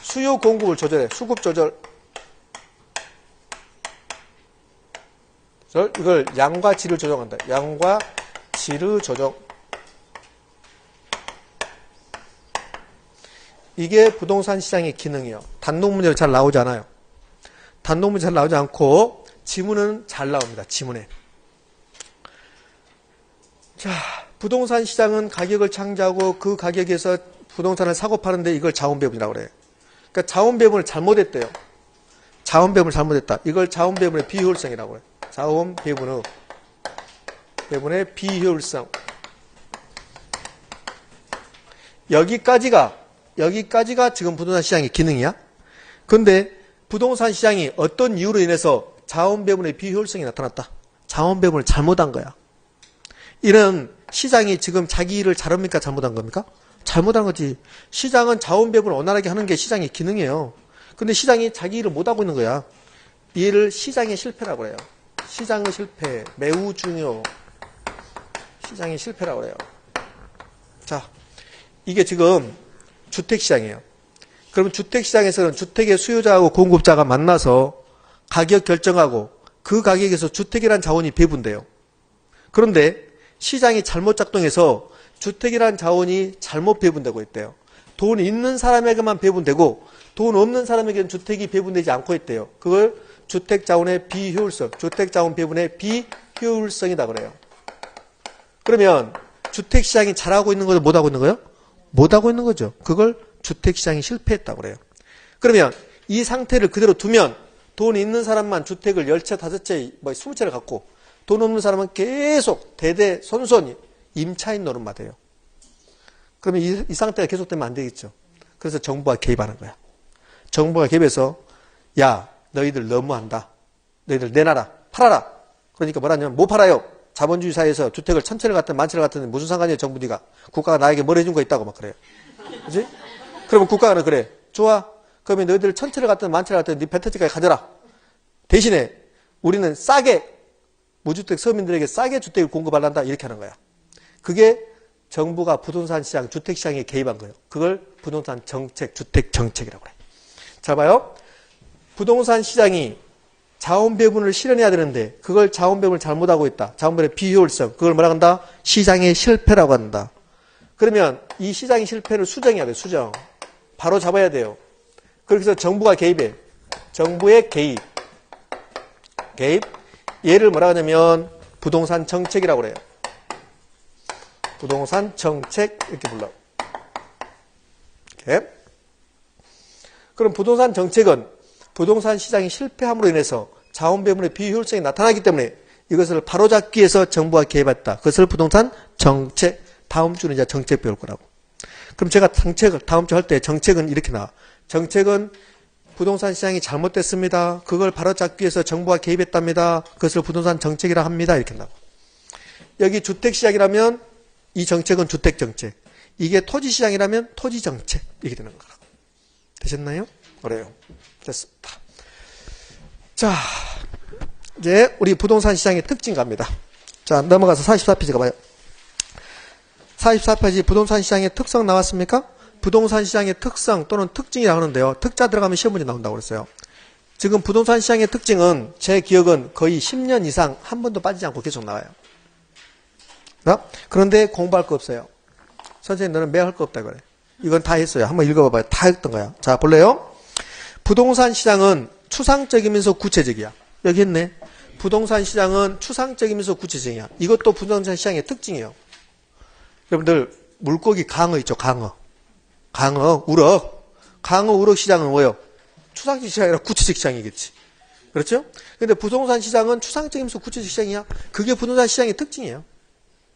수요 공급을 조절해. 수급 조절. 이걸 양과 질을 조정한다. 양과 질의 조정. 이게 부동산 시장의 기능이에요. 단독 문제로 잘 나오지 않아요. 단독 문제 잘 나오지 않고 지문은 잘 나옵니다. 지문에. 자, 부동산 시장은 가격을 창조하고 그 가격에서 부동산을 사고 파는데 이걸 자원배분이라고 그래요. 그러니까 자원배분을 잘못했대요. 자원배분을 잘못했다. 이걸 자원배분의 비효율성이라고 해요. 자원배분의 비효율성. 여기까지가 지금 부동산 시장의 기능이야. 그런데 부동산 시장이 어떤 이유로 인해서 자원 배분의 비효율성이 나타났다. 자원 배분을 잘못한 거야. 이런 시장이 지금 자기 일을 잘합니까? 잘못한 겁니까? 잘못한 거지. 시장은 자원 배분을 원활하게 하는 게 시장의 기능이에요. 근데 시장이 자기 일을 못하고 있는 거야. 얘를 시장의 실패라고 그래요. 시장의 실패. 매우 중요. 시장의 실패라고 그래요. 자, 이게 지금 주택시장이에요. 그러면 주택시장에서는 주택의 수요자하고 공급자가 만나서 가격 결정하고 그 가격에서 주택이란 자원이 배분돼요. 그런데 시장이 잘못 작동해서 주택이란 자원이 잘못 배분되고 있대요. 돈 있는 사람에게만 배분되고 돈 없는 사람에게는 주택이 배분되지 않고 있대요. 그걸 주택자원의 비효율성, 주택자원 배분의 비효율성이다 그래요. 그러면 주택시장이 잘하고 있는 거죠? 못하고 있는 거예요? 못하고 있는 거죠. 그걸 주택시장이 실패했다고 그래요. 그러면 이 상태를 그대로 두면 돈 있는 사람만 주택을 10채, 5채, 20채를 갖고 돈 없는 사람은 계속 대대손손 임차인 노릇만 해요. 그러면 이 상태가 계속되면 안 되겠죠. 그래서 정부가 개입하는 거야. 정부가 개입해서 야 너희들 너무한다. 너희들 내놔라. 팔아라. 그러니까 뭐라냐면 못 팔아요. 자본주의 사회에서 주택을 1000채를 갖든 10,000채를 갖든 무슨 상관이에요 정부 니가. 국가가 나에게 뭘 해준 거 있다고 막 그래요. 그렇지? 그러면 국가는 그래. 좋아. 그러면 너희들 1000채를 갖든 10,000채를 갖든 네 펜트지까지 가져라. 대신에 우리는 싸게 무주택 서민들에게 싸게 주택을 공급하란다. 이렇게 하는 거야. 그게 정부가 부동산 시장, 주택 시장에 개입한 거예요. 그걸 부동산 정책, 주택 정책이라고 해요. 잘 봐요. 부동산 시장이 자원 배분을 실현해야 되는데 그걸 자원 배분을 잘못하고 있다. 자원 배분의 비효율성. 그걸 뭐라고 한다? 시장의 실패라고 한다. 그러면 이 시장의 실패를 수정해야 돼. 수정. 바로 잡아야 돼요. 그렇게 해서 정부가 개입해. 정부의 개입. 얘를 뭐라고 하냐면 부동산 정책이라고 그래요. 부동산 정책 이렇게 불러. 이렇게. 그럼 부동산 정책은 부동산 시장이 실패함으로 인해서 자원 배분의 비효율성이 나타나기 때문에 이것을 바로잡기 위해서 정부가 개입했다. 그것을 부동산 정책. 다음 주는 이제 정책 배울 거라고. 그럼 제가 정책을 다음 주 할 때 정책은 이렇게 나와. 정책은 부동산 시장이 잘못됐습니다. 그걸 바로잡기 위해서 정부가 개입했답니다. 그것을 부동산 정책이라 합니다. 이렇게 나와. 여기 주택 시장이라면 이 정책은 주택 정책. 이게 토지 시장이라면 토지 정책. 이렇게 되는 거라고. 되셨나요? 그래요. 됐습니다. 자, 이제 우리 부동산 시장의 특징 갑니다. 자, 넘어가서 44페이지 가봐요. 44페이지 부동산 시장의 특성 나왔습니까? 부동산 시장의 특성 또는 특징이라고 하는데요. 특자 들어가면 시험 문제 나온다고 그랬어요. 지금 부동산 시장의 특징은 제 기억은 거의 10년 이상 한 번도 빠지지 않고 계속 나와요. 그런데 공부할 거 없어요. 선생님 너는 매일 할 거 없다 그래. 이건 다 했어요. 한번 읽어봐봐요. 다 했던 거야. 자, 볼래요? 부동산 시장은 추상적이면서 구체적이야. 여기 했네. 부동산 시장은 추상적이면서 구체적이야. 이것도 부동산 시장의 특징이에요. 여러분들 물고기 강어 있죠. 강어, 우럭. 강어, 우럭 시장은 뭐예요? 추상적 시장이 아니라 구체적 시장이겠지. 그렇죠? 근데 부동산 시장은 추상적이면서 구체적 시장이야. 그게 부동산 시장의 특징이에요.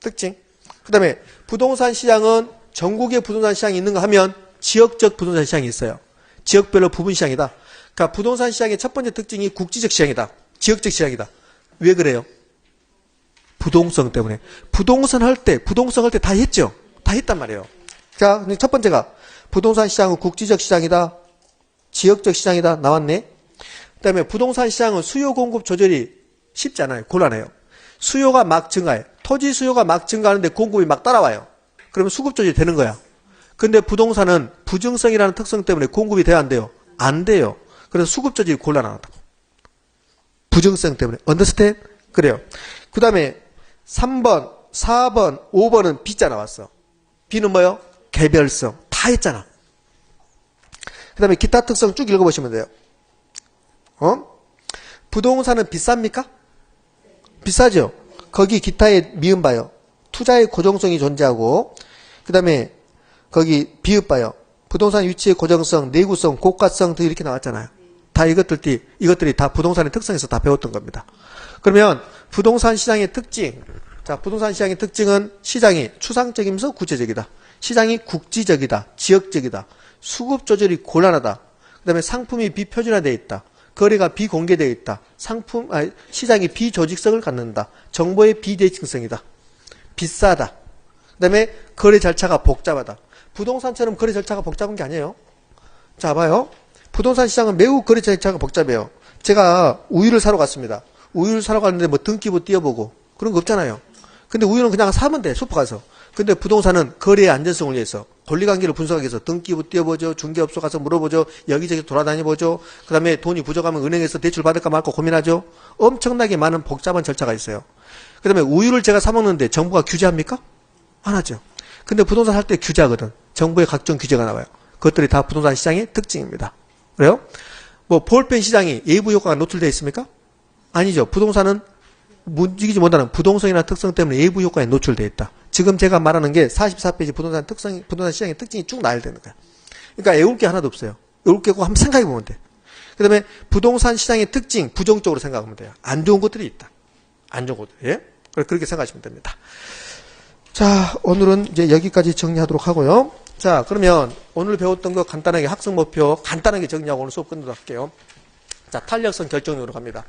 특징. 그 다음에 부동산 시장은 전국에 부동산 시장이 있는가 하면 지역적 부동산 시장이 있어요. 지역별로 부분 시장이다. 그러니까 부동산 시장의 첫 번째 특징이 국지적 시장이다. 지역적 시장이다. 왜 그래요? 부동성 때문에. 부동산 할 때 다 했죠? 다 했단 말이에요. 자, 첫 번째가 부동산 시장은 국지적 시장이다. 지역적 시장이다. 나왔네. 그 다음에 부동산 시장은 수요 공급 조절이 쉽지 않아요. 곤란해요. 수요가 막 증가해. 토지 수요가 막 증가하는데 공급이 막 따라와요. 그러면 수급 조절이 되는 거야. 근데 부동산은 부증성이라는 특성 때문에 공급이 돼야 안 돼요? 안 돼요. 그래서 수급 조절이 곤란하다고. 부증성 때문에. understand? 그래요. 그 다음에 3번, 4번, 5번은 B자 나왔어. B는 뭐요? 개별성. 다 했잖아. 그 다음에 기타 특성 쭉 읽어보시면 돼요. 부동산은 비쌉니까? 비싸죠? 거기 기타의 미음 봐요. 투자의 고정성이 존재하고, 그 다음에 거기 비읍 봐요. 부동산 위치의 고정성, 내구성, 고가성 등 이렇게 나왔잖아요. 다 이것들이 다 부동산의 특성에서 다 배웠던 겁니다. 그러면 부동산 시장의 특징. 자, 부동산 시장의 특징은 시장이 추상적이면서 구체적이다. 시장이 국지적이다, 지역적이다, 수급 조절이 곤란하다, 그 다음에 상품이 비표준화되어 있다, 거래가 비공개되어 있다, 시장이 비조직성을 갖는다, 정보의 비대칭성이다, 비싸다, 그 다음에 거래 절차가 복잡하다. 부동산처럼 거래 절차가 복잡한 게 아니에요. 자, 봐요. 부동산 시장은 매우 거래 절차가 복잡해요. 제가 우유를 사러 갔습니다. 우유를 사러 갔는데 뭐 등기부 띄워보고 그런 거 없잖아요. 근데 우유는 그냥 사면 돼, 슈퍼 가서. 근데 부동산은 거래의 안전성을 위해서, 권리관계를 분석하기 위해서 등기부 띄워보죠, 중개업소 가서 물어보죠, 여기저기 돌아다녀보죠, 그 다음에 돈이 부족하면 은행에서 대출 받을까 말까 고민하죠. 엄청나게 많은 복잡한 절차가 있어요. 그 다음에 우유를 제가 사먹는데 정부가 규제합니까? 안 하죠. 근데 부동산 할 때 규제하거든. 정부의 각종 규제가 나와요. 그것들이 다 부동산 시장의 특징입니다. 그래요? 뭐 볼펜 시장이 예부 효과가 노출되어 있습니까? 아니죠. 부동산은 움직이지 못하는 부동성이나 특성 때문에 예부 효과에 노출되어 있다. 지금 제가 말하는 게 44페이지 부동산 시장의 특징이 쭉 나와야 되는 거야. 그러니까 외울 게 하나도 없어요. 외울 게 없고 한번 생각해 보면 돼. 그 다음에 부동산 시장의 특징, 부정적으로 생각하면 돼요. 안 좋은 것들이 있다. 안 좋은 것들. 예? 그렇게 생각하시면 됩니다. 자, 오늘은 이제 여기까지 정리하도록 하고요. 자, 그러면 오늘 배웠던 거 간단하게 학습 목표 간단하게 정리하고 오늘 수업 끝내도록 할게요. 자, 탄력성 결정요인으로 갑니다.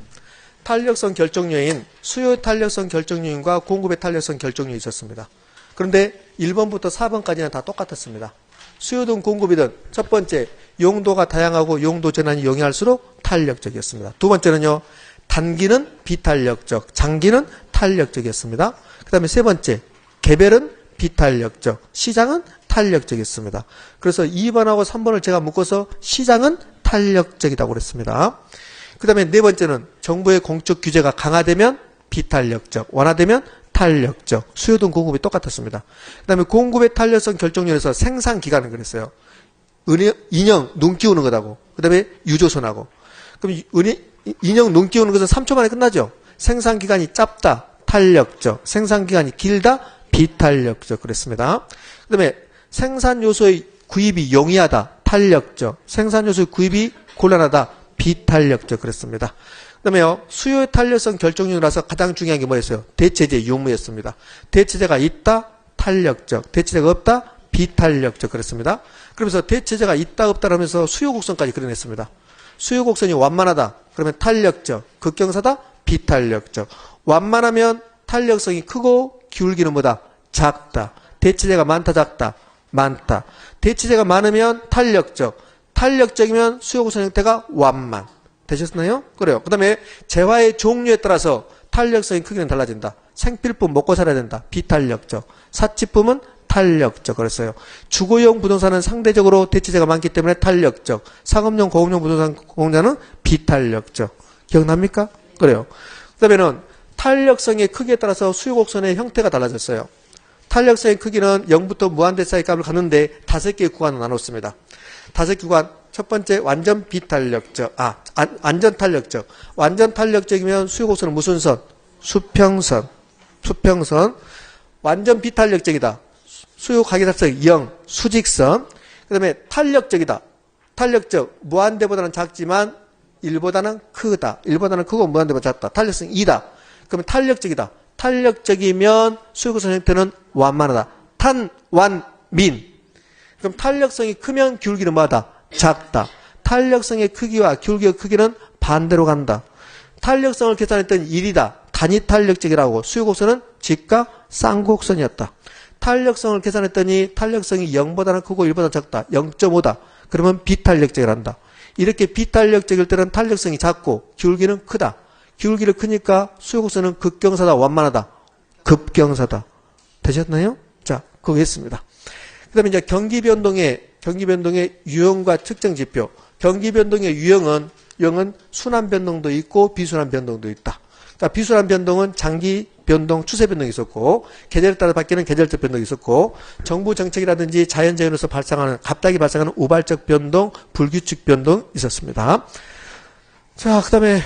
탄력성 결정요인, 수요 탄력성 결정요인과 공급의 탄력성 결정요인이 있었습니다. 그런데 1번부터 4번까지는 다 똑같았습니다. 수요든 공급이든 첫 번째, 용도가 다양하고 용도 전환이 용이할수록 탄력적이었습니다. 두 번째는요, 단기는 비탄력적, 장기는 탄력적이었습니다. 그 다음에 세 번째, 개별은 비탄력적, 시장은 탄력적이었습니다. 그래서 2번하고 3번을 제가 묶어서 시장은 탄력적이라고 그랬습니다. 그 다음에 네 번째는 정부의 공적 규제가 강화되면 비탄력적, 완화되면 탄력적, 수요든 공급이 똑같았습니다. 그 다음에 공급의 탄력성 결정률에서 생산기간을 그랬어요. 인형, 눈 끼우는 거다고. 그 다음에 유조선하고. 그럼 인형, 눈 끼우는 것은 3초 만에 끝나죠. 생산기간이 짧다, 탄력적, 생산기간이 길다, 비탄력적 그랬습니다. 그 다음에 생산요소의 구입이 용이하다, 탄력적, 생산요소의 구입이 곤란하다, 비탄력적 그랬습니다. 그 다음에요, 수요의 탄력성 결정률이라서 가장 중요한 게 뭐였어요? 대체제 유무였습니다. 대체제가 있다, 탄력적, 대체제가 없다, 비탄력적 그랬습니다. 그러면서 대체제가 있다, 없다 하면서 수요 곡선까지 그려냈습니다. 수요 곡선이 완만하다, 그러면 탄력적, 극경사다, 비탄력적. 완만하면 탄력성이 크고 기울기는 뭐다? 작다. 대체제가 많다, 작다, 많다. 대체제가 많으면 탄력적, 탄력적이면 수요곡선 형태가 완만. 되셨나요? 그래요. 그 다음에 재화의 종류에 따라서 탄력성의 크기는 달라진다. 생필품 먹고 살아야 된다. 비탄력적. 사치품은 탄력적. 그랬어요. 주거용 부동산은 상대적으로 대체제가 많기 때문에 탄력적. 상업용, 고급용 부동산 공자는 비탄력적. 기억납니까? 그래요. 그 다음에는 탄력성의 크기에 따라서 수요곡선의 형태가 달라졌어요. 탄력성의 크기는 0부터 무한대 사이 값을 갖는데 5개의 구간으로 나눴습니다. 5개 구간. 첫 번째 완전 비탄력적, 완전 탄력적. 완전 탄력적이면 수요곡선은 무슨 선? 수평선. 수평선. 완전 비탄력적이다. 수요 가계답성 0, 수직선. 그 다음에 탄력적이다. 탄력적. 무한대보다는 작지만 1보다는 크다. 1보다는 크고 무한대보다 작다. 탄력성 2다. 그러면 탄력적이다. 탄력적이면 수요곡선 형태는 완만하다. 탄완민. 그럼 탄력성이 크면 기울기는 뭐하다? 작다. 탄력성의 크기와 기울기의 크기는 반대로 간다. 탄력성을 계산했더니 1이다. 단위 탄력적이라고. 수요곡선은 직각 쌍곡선이었다. 탄력성을 계산했더니 탄력성이 0보다는 크고 1보다 작다. 0.5다. 그러면 비탄력적이란다. 이렇게 비탄력적일 때는 탄력성이 작고 기울기는 크다. 기울기를 크니까 수요곡선은 극경사다, 완만하다. 급경사다. 되셨나요? 자, 그거 했습니다. 그 다음에 이제 경기 변동의 유형과 측정 지표. 경기 변동의 유형은 순환 변동도 있고 비순환 변동도 있다. 그러니까 비순환 변동은 장기 변동, 추세 변동이 있었고, 계절에 따라 바뀌는 계절적 변동이 있었고, 정부 정책이라든지 자연재해로서 갑자기 발생하는 우발적 변동, 불규칙 변동 있었습니다. 자, 그 다음에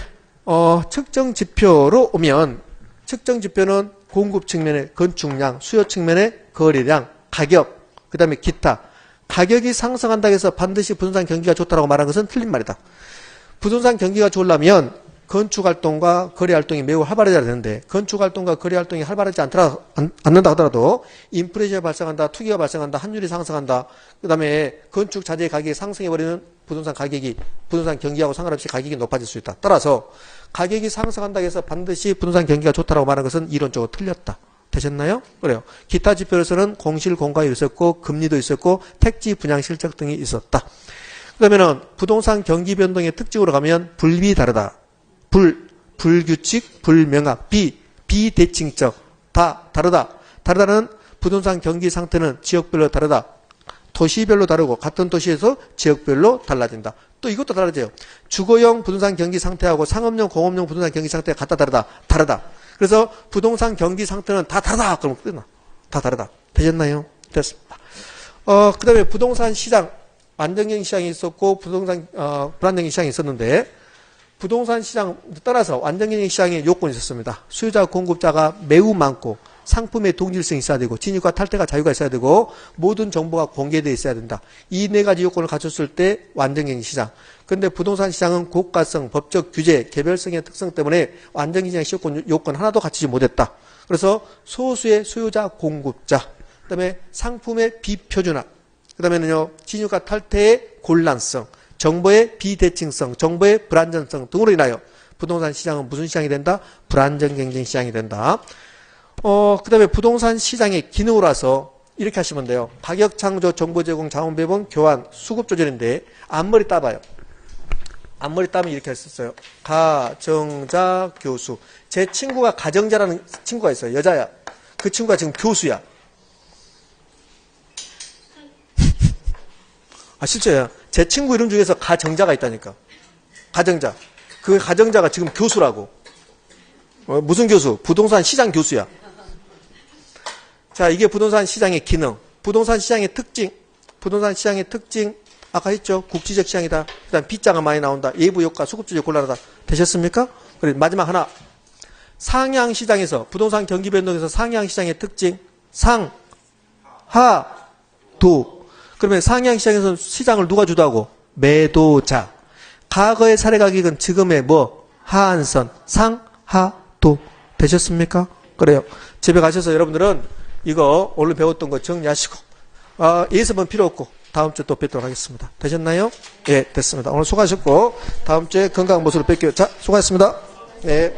측정 지표로 오면, 측정 지표는 공급 측면의 건축량, 수요 측면의 거래량, 가격, 그 다음에 기타. 가격이 상승한다고 해서 반드시 부동산 경기가 좋다고 말하는 것은 틀린 말이다. 부동산 경기가 좋으려면 건축활동과 거래활동이 매우 활발해져야 되는데 건축활동과 거래활동이 활발하지 않는다 하더라도 인플레이션이 발생한다, 투기가 발생한다, 환율이 상승한다, 그 다음에 건축 자재 가격이 상승해버리는 부동산 경기하고 상관없이 가격이 높아질 수 있다. 따라서 가격이 상승한다고 해서 반드시 부동산 경기가 좋다라고 말하는 것은 이론적으로 틀렸다. 되셨나요? 그래요. 기타 지표에서는 공실 공과율이 있었고 금리도 있었고 택지 분양 실적 등이 있었다. 그러면은 부동산 경기 변동의 특징으로 가면 불비 다르다. 불규칙, 불명확, 비대칭적, 다 다르다. 다르다는 부동산 경기 상태는 지역별로 다르다. 도시별로 다르고 같은 도시에서 지역별로 달라진다. 또 이것도 달라져요. 주거용 부동산 경기 상태하고 상업용, 공업용 부동산 경기 상태가 같다 다르다. 다르다. 그래서 부동산 경기 상태는 다 다르다. 그러면 끝나. 다 다르다. 되셨나요? 됐습니다. 그 다음에 부동산 시장, 안정적인 시장이 있었고 부동산 불안정적인 시장이 있었는데 부동산 시장 따라서 안정적인 시장에 요건이 있었습니다. 수요자 공급자가 매우 많고 상품의 동질성이 있어야 되고 진입과 탈퇴가 자유가 있어야 되고 모든 정보가 공개되어 있어야 된다. 이 네 가지 요건을 갖췄을 때 안정적인 시장. 그런데 부동산 시장은 고가성, 법적 규제, 개별성의 특성 때문에 안정적인 시장 요건 하나도 갖추지 못했다. 그래서 소수의 수요자 공급자, 그다음에 상품의 비표준화, 그다음에는요 진입과 탈퇴의 곤란성, 정보의 비대칭성, 정보의 불안전성 등으로 인하여 부동산 시장은 무슨 시장이 된다? 불안정 경쟁 시장이 된다. 그 다음에 부동산 시장의 기능으로서 이렇게 하시면 돼요. 가격 창조, 정보 제공, 자원 배분, 교환, 수급 조절인데 앞머리 따봐요. 앞머리 따면 이렇게 했었어요. 가정자 교수. 제 친구가 가정자라는 친구가 있어요. 여자야. 그 친구가 지금 교수야. 실제야. 제 친구 이름 중에서 가정자가 있다니까. 가정자. 그 가정자가 지금 교수라고. 무슨 교수? 부동산 시장 교수야. 자, 이게 부동산 시장의 기능. 부동산 시장의 특징. 부동산 시장의 특징. 아까 했죠. 국지적 시장이다. 그 다음 빗자가 많이 나온다. 예부 효과, 수급주제 곤란하다. 되셨습니까? 그래, 마지막 하나. 상향 시장에서, 부동산 경기 변동에서 상향 시장의 특징. 상, 하, 도. 그러면 상향 시장에서 시장을 누가 주도하고? 매도자. 과거의 사례 가격은 지금의 뭐? 하한선. 상, 하, 도. 되셨습니까? 그래요. 집에 가셔서 여러분들은 이거 오늘 배웠던 거 정리하시고, 예습은 필요 없고, 다음 주에 또 뵙도록 하겠습니다. 되셨나요? 예, 됐습니다. 오늘 수고하셨고, 다음 주에 건강한 모습으로 뵐게요. 자, 수고하셨습니다. 네.